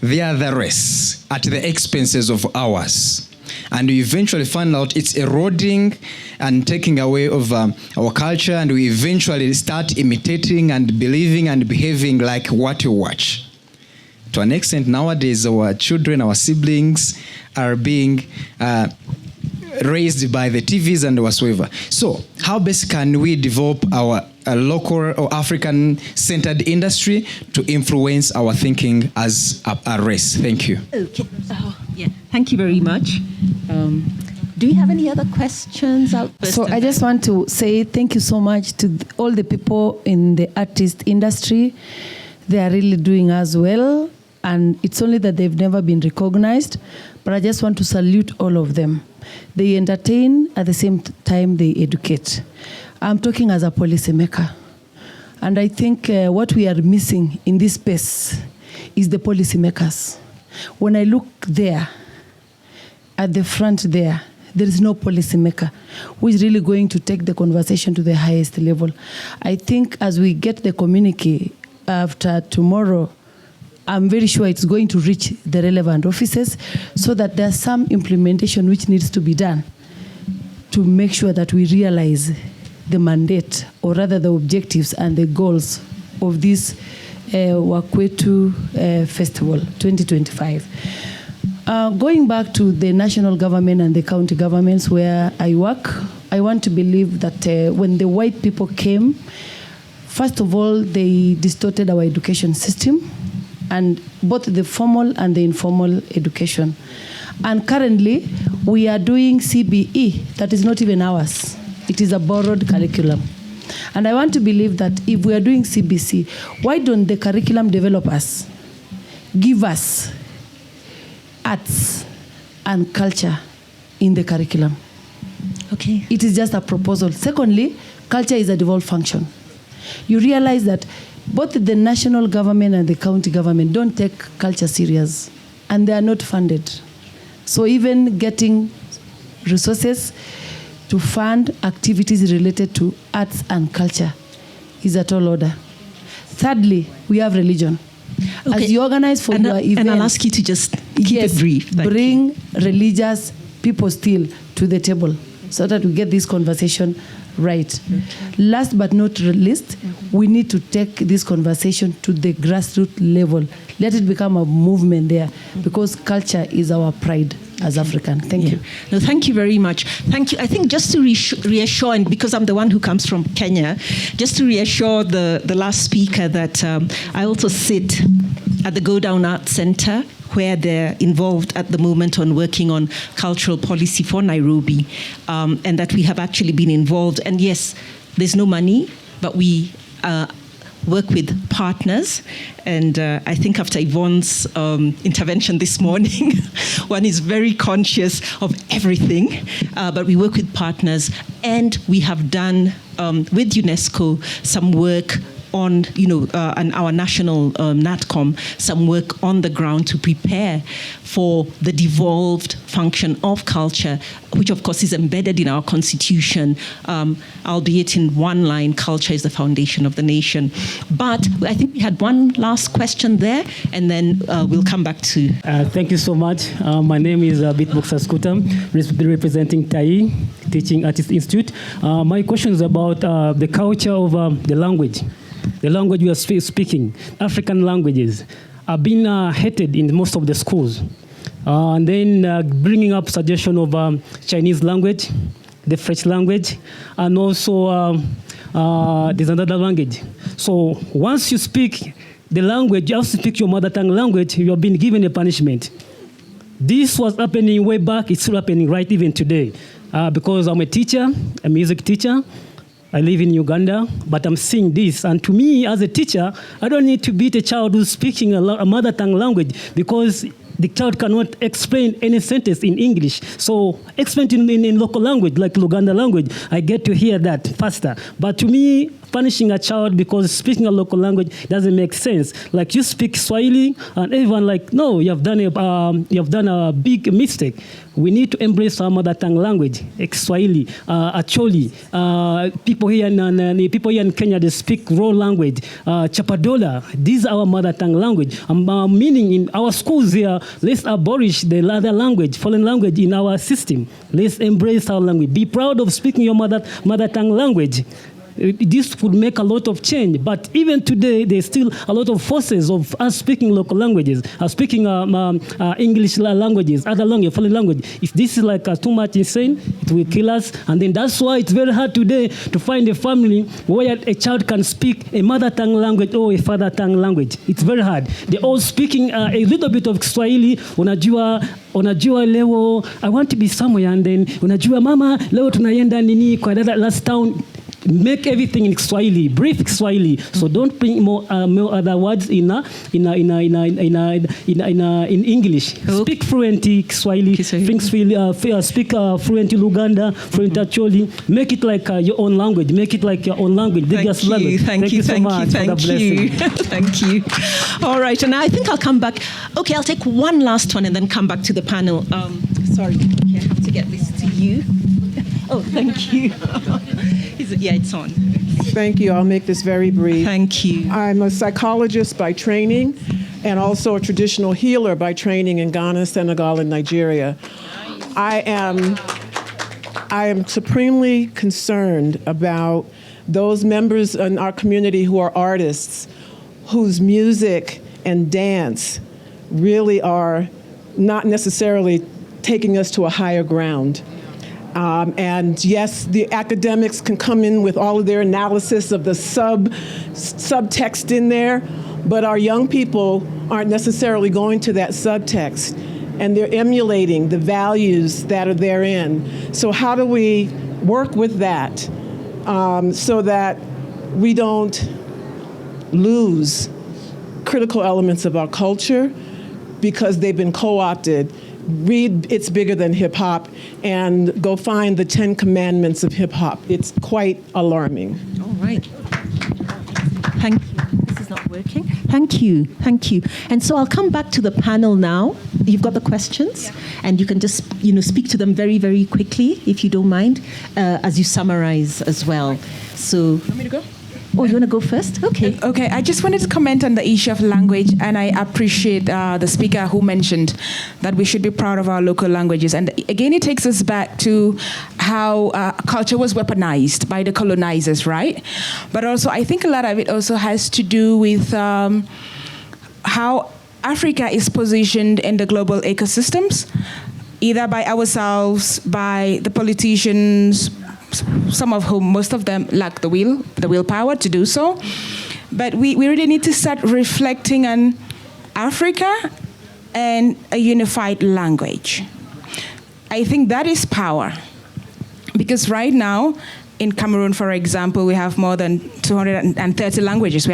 the other race at the expenses of ours. And we eventually find out it's eroding and taking away of our culture, and we eventually start imitating and believing and behaving like what we watch. To an extent, nowadays, our children, our siblings are being raised by the TVs and whatsoever. So how best can we develop our local or African-centered industry to influence our thinking as a race? Thank you.
Okay. Yeah. Thank you very much. Do you have any other questions?
So I just want to say thank you so much to all the people in the artist industry.
They are really doing as well, and it's only that they've never been recognized, but I just want to salute all of them. They entertain, at the same time they educate. I'm talking as a policymaker, and I think what we are missing in this space is the policymakers. When I look there, at the front there is no policymaker who is really going to take the conversation to the highest level. I think as we get the communique after tomorrow, I'm very sure it's going to reach the relevant offices so that there's some implementation which needs to be done to make sure that we realize the mandate, or rather the objectives and the goals of this Wakati Wetu Festival 2025. Going back to the national government and the county governments where I work, I want to believe that when the white people came, first of all, they distorted our education system, and both the formal and the informal education. And currently, we are doing CBE, that is not even ours. It is a borrowed curriculum. And I want to believe that if we are doing CBC, why don't the curriculum developers give us arts and culture in the curriculum?
Okay.
It is just a proposal. Secondly, culture is a devolved function. You realize that both the national government and the county government don't take culture serious, and they are not funded. So even getting resources to fund activities related to arts and culture is a tall order. Thirdly, we have religion.
Okay.
As you organize for your event,
and I'll ask you to just keep it brief.
Bring religious people still to the table so that we get this conversation right. Okay. Last but not least, we need to take this conversation to the grassroots level. Let it become a movement there, because culture is our pride as African. Thank you.
No, thank you very much. Thank you. I think just to reassure, and because I'm the one who comes from Kenya, just to reassure the last speaker that I also sit at the Go Down Arts Center, where they're involved at the moment on working on cultural policy for Nairobi, and that we have actually been involved. And yes, there's no money, but we work with partners. And I think after Yvonne's intervention this morning, one is very conscious of everything, but we work with partners, and we have done with UNESCO some work on, and our national NatCom, some work on the ground to prepare for the devolved function of culture, which of course is embedded in our constitution, albeit in one line, culture is the foundation of the nation. But I think we had one last question there, and then we'll come back to...
Thank you so much. My name is Bitboxer Skutam, representing TAI, Teaching Artist Institute. My question is about the culture of the language. The language we are speaking, African languages, are being hated in most of the schools. And then bringing up suggestion of Chinese language, the French language, and also there's another language. So once you speak the language, you have to speak your mother tongue language, you have been given a punishment. This was happening way back, it's still happening right even today. Because I'm a teacher, a music teacher, I live in Uganda, but I'm seeing this. And to me, as a teacher, I don't need to beat a child who's speaking a mother tongue language, because the child cannot explain any sentence in English. So explain in local language, like Luganda language, I get to hear that faster. But to me, punishing a child because speaking a local language doesn't make sense. Like you speak Swahili, and everyone like, no, you have done a big mistake. We need to embrace our mother tongue language, Swahili, Acholi. People here in Kenya, they speak raw language, Chapadola. These are our mother tongue language. Meaning in our schools here, let's abolish the other language, foreign language in our system. Let's embrace our language. Be proud of speaking your mother tongue language. This could make a lot of change, but even today, there's still a lot of forces of us speaking local languages, speaking English languages, other language, foreign language. If this is like too much insane, it will kill us. And then that's why it's very hard today to find a family where a child can speak a mother tongue language or a father tongue language. It's very hard. They're all speaking a little bit of Swahili. Unajua leo, I want to be somewhere, and then unajua mama leo tunaenda nini kwa last town. make everything in Kiswahili, brief Kiswahili. So don't bring more other words in English.
Okay.
Speak fluently Kiswahili. Speak fluently Luganda, fluently Acholi. Make it like your own language. Make it like your own language.
Thank you so much for the blessing. Thank you. All right, and I think I'll come back. Okay, I'll take one last one and then come back to the panel. Sorry, I have to get this to you. Oh, thank you. It's on.
Thank you. I'll make this very brief.
Thank you.
I'm a psychologist by training and also a traditional healer by training in Ghana, Senegal, and Nigeria. I am supremely concerned about those members in our community who are artists, whose music and dance really are not necessarily taking us to a higher ground. And yes, the academics can come in with all of their analysis of the subtext in there, but our young people aren't necessarily going to that subtext, and they're emulating the values that are therein. So how do we work with that so that we don't lose critical elements of our culture because they've been co-opted? Read It's Bigger Than Hip Hop and go find the 10 Commandments of hip hop. It's quite alarming.
All right. Thank you. This is not working. Thank you. And so I'll come back to the panel now. You've got the questions, and you can just speak to them very, very quickly, if you don't mind, as you summarize as well. So.
You want me to go?
Oh, you want to go first? Okay.
Okay, I just wanted to comment on the issue of language, and I appreciate the speaker who mentioned that we should be proud of our local languages. And again, it takes us back to how culture was weaponized by the colonizers, right? But also, I think a lot of it also has to do with how Africa is positioned in the global ecosystems, either by ourselves, by the politicians, some of whom, most of them lack the willpower to do so. But we really need to start reflecting on Africa and a unified language. I think that is power. Because right now, in Cameroon, for example, we have more than 230 languages.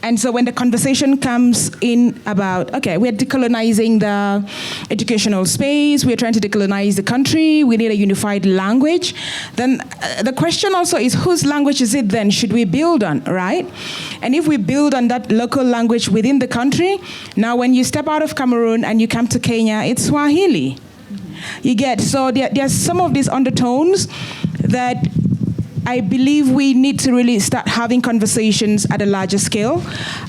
And so when the conversation comes in about, okay, we're decolonizing the educational space, we're trying to decolonize the country, we need a unified language, then the question also is, whose language is it then should we build on, right? And if we build on that local language within the country, now when you step out of Cameroon and you come to Kenya, it's Swahili. You get, so there's some of these undertones that I believe we need to really start having conversations at a larger scale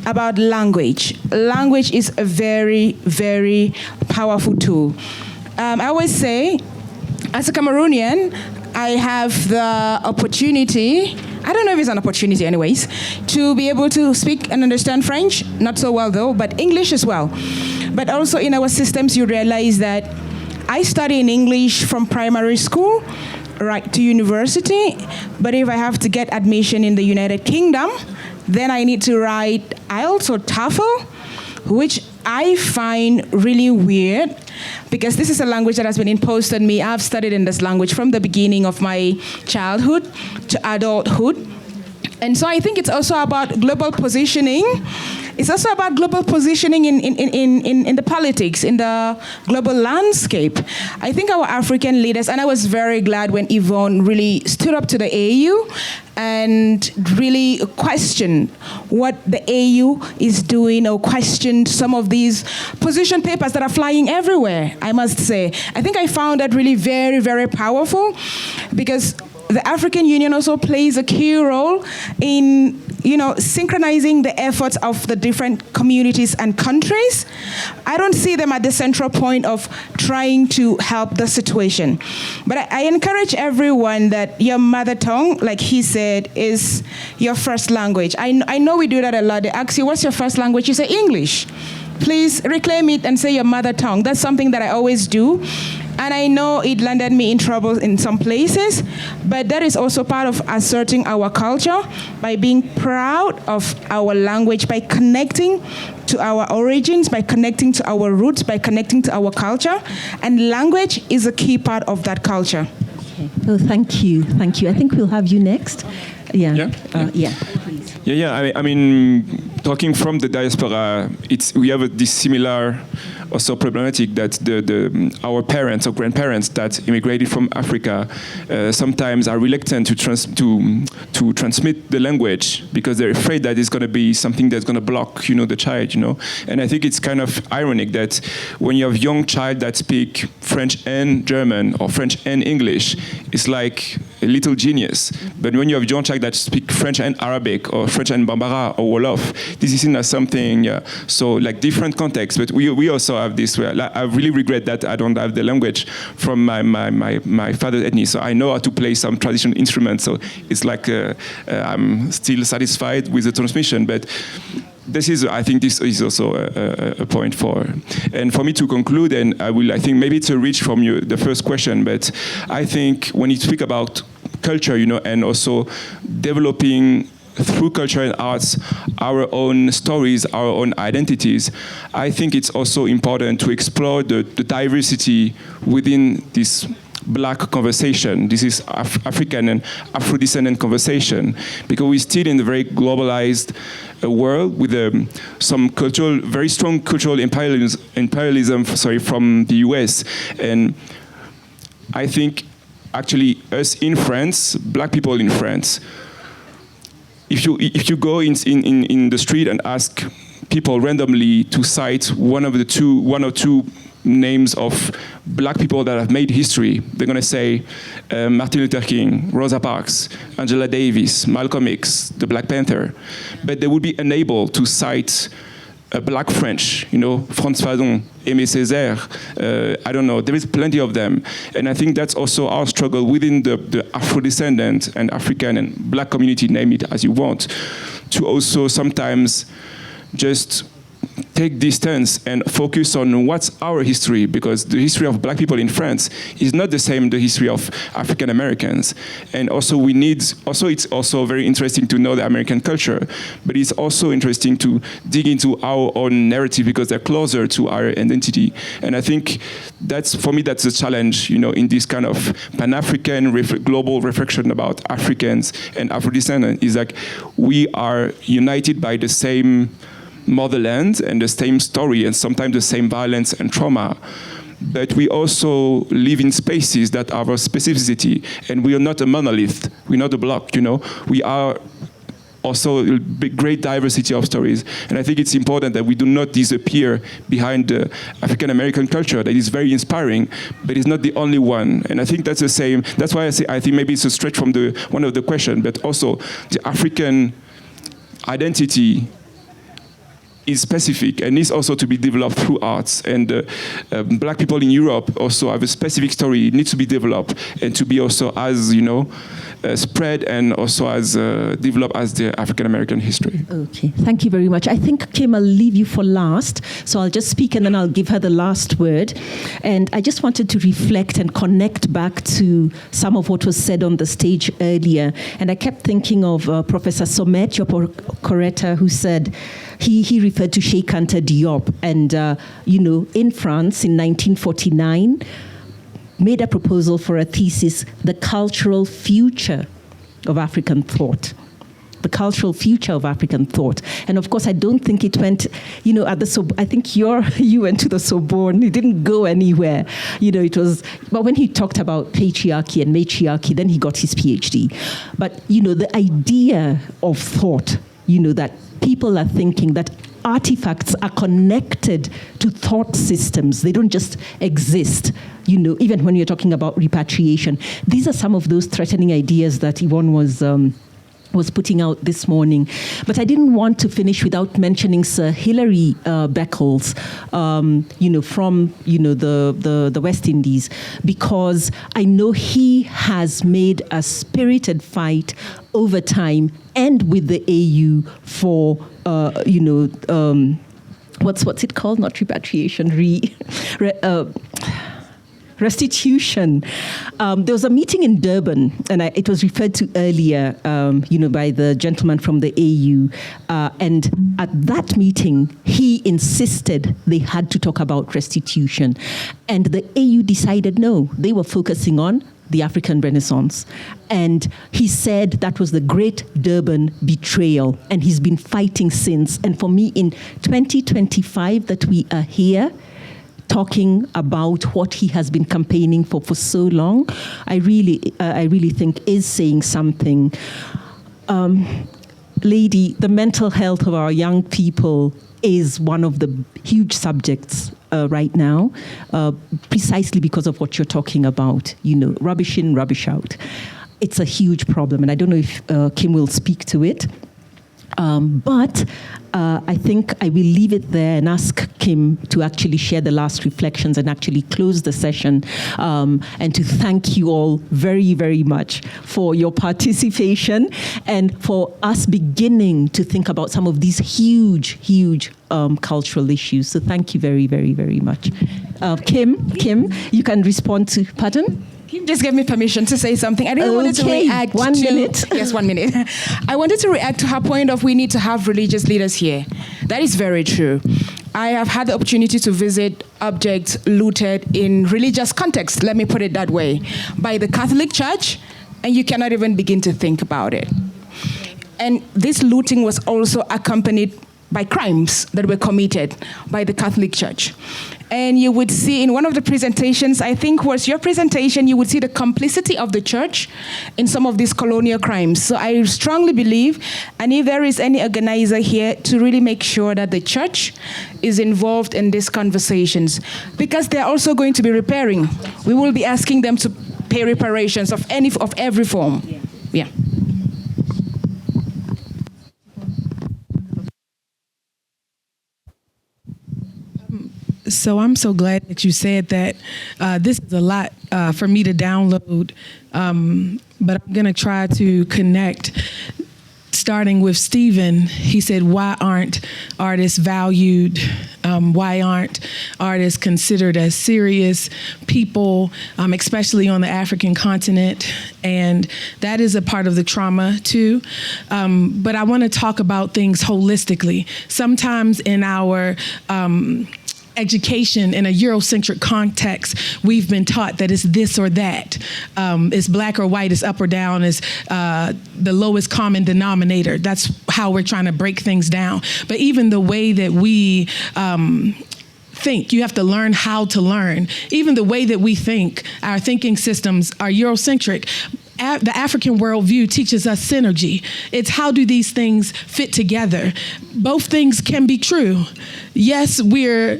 about language. Language is a very, very powerful tool. I always say, as a Cameroonian, I have the opportunity, I don't know if it's an opportunity anyways, to be able to speak and understand French, not so well though, but English as well. But also in our systems, you realize that I study in English from primary school right to university, but if I have to get admission in the United Kingdom, then I need to write IELTS or TOEFL, which I find really weird because this is a language that has been imposed on me. I've studied in this language from the beginning of my childhood to adulthood. And so I think it's also about global positioning. It's also about global positioning in the politics, in the global landscape. I think our African leaders, and I was very glad when Yvonne really stood up to the AU and really questioned what the AU is doing, or questioned some of these position papers that are flying everywhere, I must say. I think I found that really very, very powerful, because the African Union also plays a key role in, synchronizing the efforts of the different communities and countries. I don't see them at the central point of trying to help the situation. But I encourage everyone that your mother tongue, like he said, is your first language. I know we do that a lot. They ask you, what's your first language? You say English. Please reclaim it and say your mother tongue. That's something that I always do. And I know it landed me in trouble in some places, but that is also part of asserting our culture by being proud of our language, by connecting to our origins, by connecting to our roots, by connecting to our culture. And language is a key part of that culture.
Okay. Oh, thank you. Thank you. I think we'll have you next. Yeah.
Yeah.
Please.
Yeah. I mean, talking from the diaspora, we have this similar also problematic that our parents or grandparents that immigrated from Africa sometimes are reluctant to transmit the language because they're afraid that it's going to be something that's going to block, the child, And I think it's kind of ironic that when you have young child that speak French and German or French and English, it's like a little genius. But when you have young child that speak French and Arabic or French and Bambara or Wolof, this is seen as something, so like different contexts. But we also have this where I really regret that I don't have the language from my father's ethnic. So I know how to play some traditional instruments. So it's like I'm still satisfied with the transmission. But I think this is also a point for me to conclude, and I think maybe it's a reach from you, the first question, but I think when you speak about culture, and also developing through culture and arts our own stories, our own identities, I think it's also important to explore the diversity within this Black conversation. This is African and Afro-descendant conversation, because we're still in a very globalized world with some very strong cultural imperialism from the US. And I think actually us in France, Black people in France, if you go in the street and ask people randomly to cite one or two names of Black people that have made history, they're going to say Martin Luther King, Rosa Parks, Angela Davis, Malcolm X, the Black Panther, but they would be unable to cite a Black French, Franz Fanon, Aimé Césaire, I don't know, there is plenty of them. And I think that's also our struggle within the Afro-descendant and African and Black community, name it as you want, to also sometimes just take distance and focus on what's our history, because the history of Black people in France is not the same the history of African Americans. And also it's also very interesting to know the American culture, but it's also interesting to dig into our own narrative because they're closer to our identity. And I think for me that's a challenge, in this kind of Pan-African global reflection about Africans and Afro-descendants, is like we are united by the same motherland and the same story and sometimes the same violence and trauma, but we also live in spaces that have a specificity, and we are not a monolith, we're not a block, we are also a great diversity of stories. And I think it's important that we do not disappear behind the African American culture that is very inspiring, but it's not the only one. And I think that's the same. That's why I think maybe it's a stretch from one of the questions, but also the African identity is specific and needs also to be developed through arts. And Black people in Europe also have a specific story. It needs to be developed and to be also as, spread and also as developed as the African American history.
Okay, thank you very much. I think, Kim, I'll leave you for last. So I'll just speak and then I'll give her the last word. And I just wanted to reflect and connect back to some of what was said on the stage earlier. And I kept thinking of Professor Somet Yopokoreta, who said, he referred to Cheikh Anta Diop, and in France in 1949, made a proposal for a thesis, The Cultural Future of African Thought. The cultural future of African thought. And of course, I don't think it went, I think you went to the Sorbonne, it didn't go anywhere. But when he talked about patriarchy and matriarchy, then he got his PhD. But, the idea of thought, that people are thinking that artifacts are connected to thought systems. They don't just exist, even when you're talking about repatriation. These are some of those threatening ideas that Yvonne was putting out this morning. But I didn't want to finish without mentioning Sir Hilary Beckles, from the West Indies, because I know he has made a spirited fight over time and with the AU for what's it called? Not repatriation, restitution. There was a meeting in Durban, and it was referred to earlier, by the gentleman from the AU. And at that meeting, he insisted they had to talk about restitution. And the AU decided no. They were focusing on the African Renaissance. And he said that was the great Durban betrayal, and he's been fighting since. And for me, in 2025, that we are here talking about what he has been campaigning for so long, I really think is saying something. Lady, the mental health of our young people is one of the huge subjects right now, precisely because of what you're talking about, rubbish in, rubbish out. It's a huge problem, and I don't know if Kim will speak to it. But I think I will leave it there and ask Kim to actually share the last reflections and actually close the session, and to thank you all very, very much for your participation and for us beginning to think about some of these huge, huge cultural issues. So thank you very, very, very much. Kim, you can respond to, pardon?
Kim just gave me permission to say something. I really wanted to react
1 minute.
Yes, 1 minute. I wanted to react to her point of we need to have religious leaders here. That is very true. I have had the opportunity to visit objects looted in religious context, let me put it that way, by the Catholic Church, and you cannot even begin to think about it. And this looting was also accompanied by crimes that were committed by the Catholic Church. And you would see in one of the presentations, I think was your presentation, you would see the complicity of the church in some of these colonial crimes. So I strongly believe, and if there is any organizer here, to really make sure that the church is involved in these conversations, because they're also going to be repairing. We will be asking them to pay reparations of every form. Yeah.
So I'm so glad that you said that. This is a lot for me to download, but I'm going to try to connect. Starting with Stephen, he said, why aren't artists valued? Why aren't artists considered as serious people, especially on the African continent? And that is a part of the trauma too. But I want to talk about things holistically. Sometimes in our education in a Eurocentric context, we've been taught that it's this or that. It's black or white, it's up or down, it's the lowest common denominator. That's how we're trying to break things down. But even the way that we think, you have to learn how to learn. Even the way that we think, our thinking systems are Eurocentric. The African worldview teaches us synergy. It's how do these things fit together? Both things can be true. Yes, we're,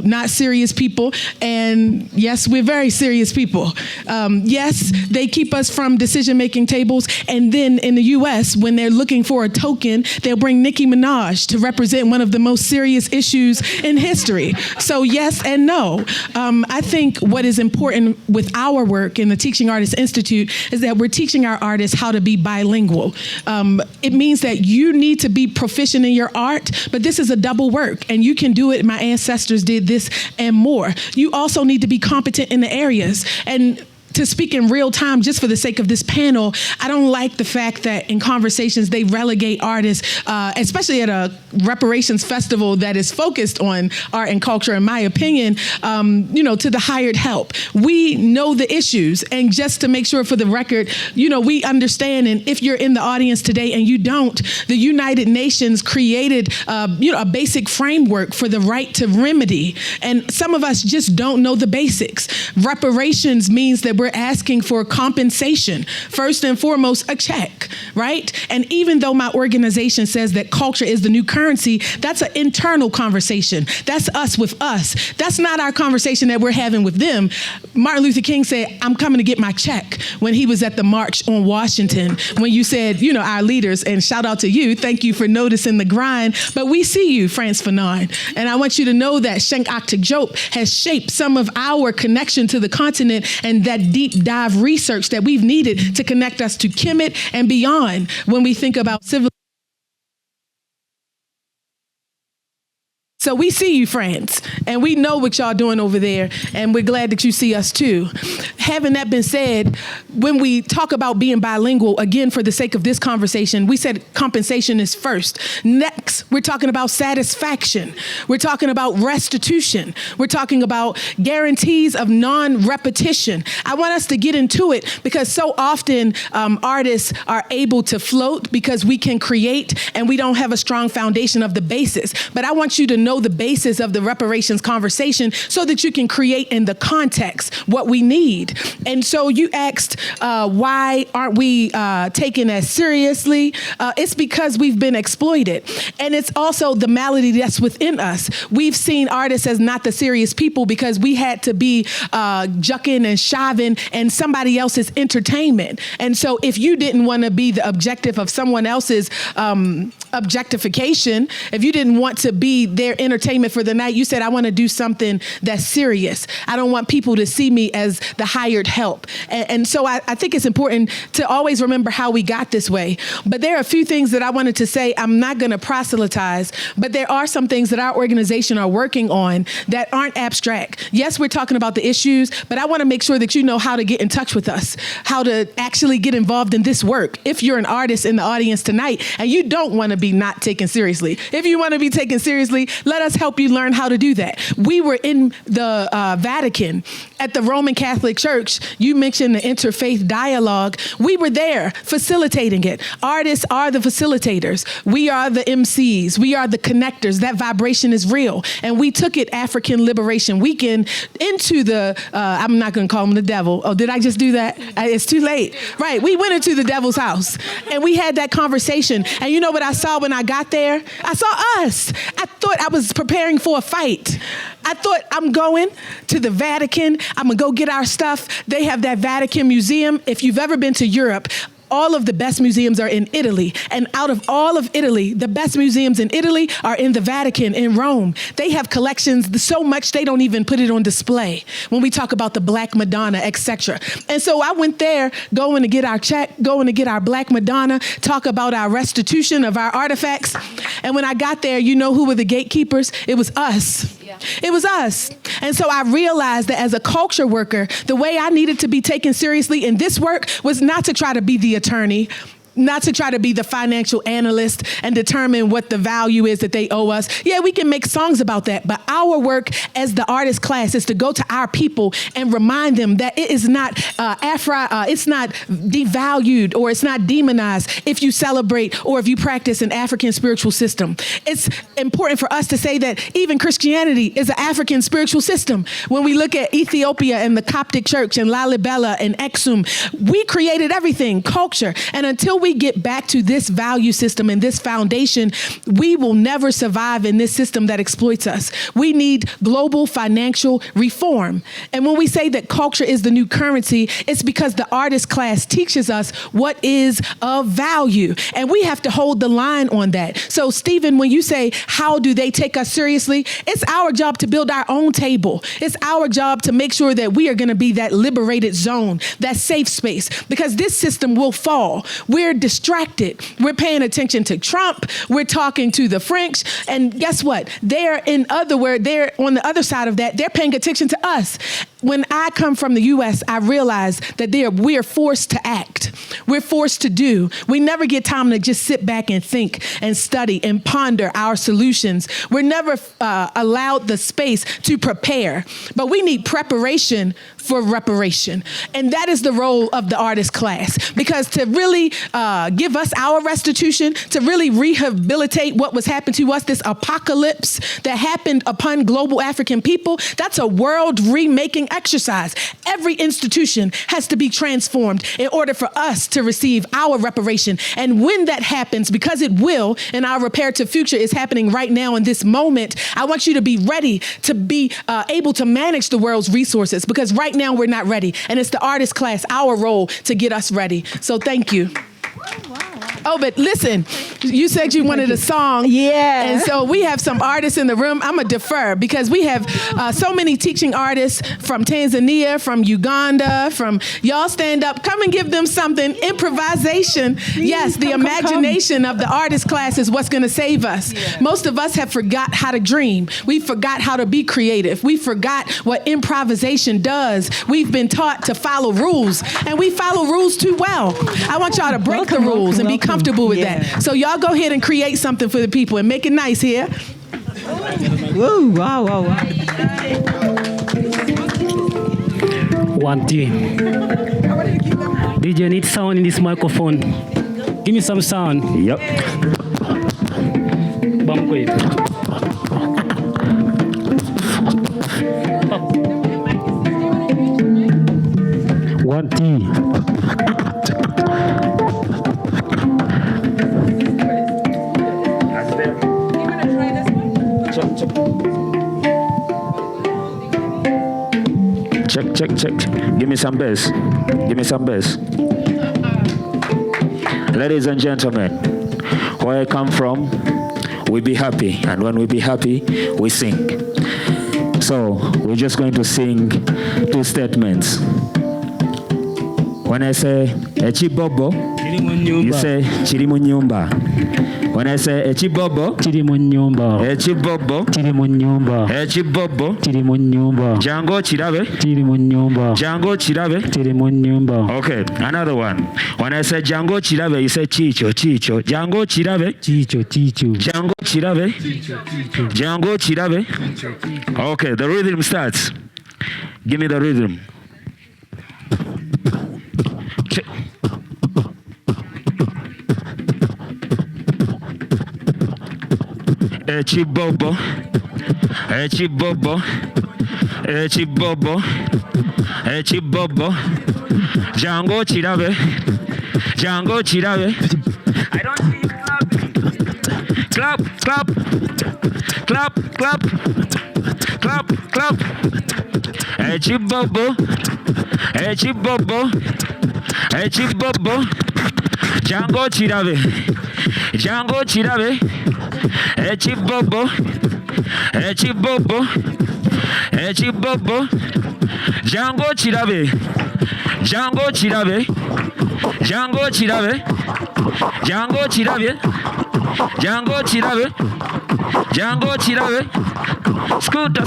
not serious people. And yes, we're very serious people. Yes, they keep us from decision-making tables. And then in the US, when they're looking for a token, they'll bring Nicki Minaj to represent one of the most serious issues in history. So yes and no. I think what is important with our work in the Teaching Artists Institute is that we're teaching our artists how to be bilingual. It means that you need to be proficient in your art, but this is a double work, and you can do it. My ancestors did this and more. You also need to be competent in the areas. And to speak in real time, just for the sake of this panel, I don't like the fact that in conversations they relegate artists, especially at a reparations festival that is focused on art and culture, in my opinion, to the hired help. We know the issues, and just to make sure for the record, we understand, and if you're in the audience today and you don't, the United Nations created, a basic framework for the right to remedy, and some of us just don't know the basics. Reparations means that we're asking for compensation. First and foremost, a check, right? And even though my organization says that culture is the new currency, that's an internal conversation. That's us with us. That's not our conversation that we're having with them. Martin Luther King said, I'm coming to get my check, when he was at the March on Washington. When you said, our leaders, and shout out to you, thank you for noticing the grind, but we see you, Frantz Fanon. And I want you to know that Shenk Akta Diop has shaped some of our connection to the continent, and that deep dive research that we've needed to connect us to Kemet and beyond when we think about
So we see you, friends, and we know what y'all doing over there, and we're glad that you see us too. Having that been said, when we talk about being bilingual, again, for the sake of this conversation, we said compensation is first. Next, we're talking about satisfaction. We're talking about restitution. We're talking about guarantees of non-repetition. I want us to get into it because so often artists are able to float because we can create and we don't have a strong foundation of the basis. But I want you to know the basis of the reparations conversation so that you can create in the context what we need. And so you asked, why aren't we taken as seriously? It's because we've been exploited. And it's also the malady that's within us. We've seen artists as not the serious people because we had to be jucking and shiving and somebody else's entertainment. And so if you didn't want to be the objective of someone else's objectification, if you didn't want to be their entertainment for the night, you said, I want to do something that's serious. I don't want people to see me as the hired help. And so I think it's important to always remember how we got this way. But there are a few things that I wanted to say. I'm not going to proselytize, but there are some things that our organization are working on that aren't abstract. Yes, we're talking about the issues, but I want to make sure that you know how to get in touch with us, how to actually get involved in this work. If you're an artist in the audience tonight and you don't want to be not taken seriously, if you want to be taken seriously, let us help you learn how to do that. We were in the Vatican at the Roman Catholic Church. You mentioned the interfaith dialogue. We were there facilitating it. Artists are the facilitators. We are the MCs. We are the connectors. That vibration is real. And we took it African Liberation Weekend into the, I'm not going to call him the devil. Oh, did I just do that? It's too late. Right. We went into the devil's house and we had that conversation. And you know what I saw when I got there? I saw us. I thought I was preparing for a fight. I thought, I'm going to the Vatican. I'm going to go get our stuff. They have that Vatican Museum. If you've ever been to Europe, all of the best museums are in Italy. And out of all of Italy, the best museums in Italy are in the Vatican in Rome. They have collections so much they don't even put it on display when we talk about the Black Madonna, etc. And so I went there going to get our check, going to get our Black Madonna, talk about our restitution of our artifacts. And when I got there, you know who were the gatekeepers? It was us. Yeah. It was us. And so I realized that as a culture worker, the way I needed to be taken seriously in this work was not to try to be the attorney, not to try to be the financial analyst and determine what the value is that they owe us. Yeah, we can make songs about that, but our work as the artist class is to go to our people and remind them that it is not it's not devalued or it's not demonized if you celebrate or if you practice an African spiritual system. It's important for us to say that even Christianity is an African spiritual system. When we look at Ethiopia and the Coptic Church and Lalibela and Exum, we created everything, culture, and until we get back to this value system and this foundation, we will never survive in this system that exploits us. We need global financial reform. And when we say that culture is the new currency, it's because the artist class teaches us what is of value. And we have to hold the line on that. So Stephen, when you say, how do they take us seriously? It's our job to build our own table. It's our job to make sure that we are going to be that liberated zone, that safe space, because this system will fall. We're distracted. We're paying attention to Trump. We're talking to the French. And guess what? They're on the other side of that. They're paying attention to us. When I come from the U.S., I realize that we are forced to act. We're forced to do. We never get time to just sit back and think and study and ponder our solutions. We're never allowed the space to prepare. But we need preparation for reparation. And that is the role of the artist class. Because to really give us our restitution, to really rehabilitate what was happened to us, this apocalypse that happened upon global African people, that's a world remaking exercise. Every institution has to be transformed in order for us to receive our reparation. And when that happens, because it will, and our reparative future is happening right now in this moment, I want you to be ready to be able to manage the world's resources, because right now we're not ready. And it's the artist class, our role to get us ready. So thank you.
Wow.
Oh, but listen, you said you wanted a song.
Yeah.
And so we have some artists in the room. I'm going to defer because we have so many teaching artists from Tanzania, from Uganda, y'all stand up. Come and give them something. Improvisation. Yes, the imagination of the artist class is what's going to save us. Yeah. Most of us have forgot how to dream. We forgot how to be creative. We forgot what improvisation does. We've been taught to follow rules, and we follow rules too well. I want y'all to break the rules and be comfortable with that. So y'all go ahead and create something for the people and make it nice here.
Whoa, wow, wow, wow.
One team. DJ need sound in this microphone. Give me some sound.
Yep.
One T.
Check. Give me some bass. Ladies and gentlemen, where I come from, we be happy. And when we be happy, we sing. So we're just going to sing two statements. When I say Echibobo, you say Chirimunyumba. When I say Echibobo,
Chirimunyumba.
Echibobo,
Chirimunyumba.
Echibobo,
Chirimunyumba.
Django Chirabe,
Chirimunyumba.
Django Chirabe,
Chirimunyumba.
Okay, another one. When I say Django Chirabe, you say Chicho. Django Chirabe,
Chicho.
Django Chirabe, Django Chirabe. Okay, the rhythm starts. Give me the rhythm. Echibobo, Django Chirabe. I don't see you clap. Echibobo, Django Chirabe. Echibobo, Django Chirabe. Scooter.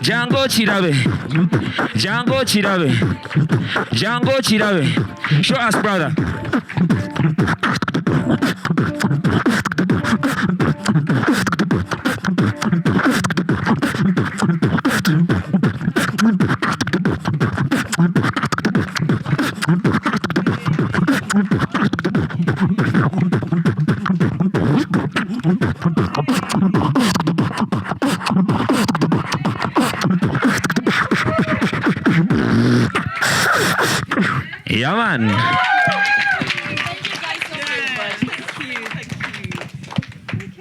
Django Chirabe. Show us, brother. Yeah, man.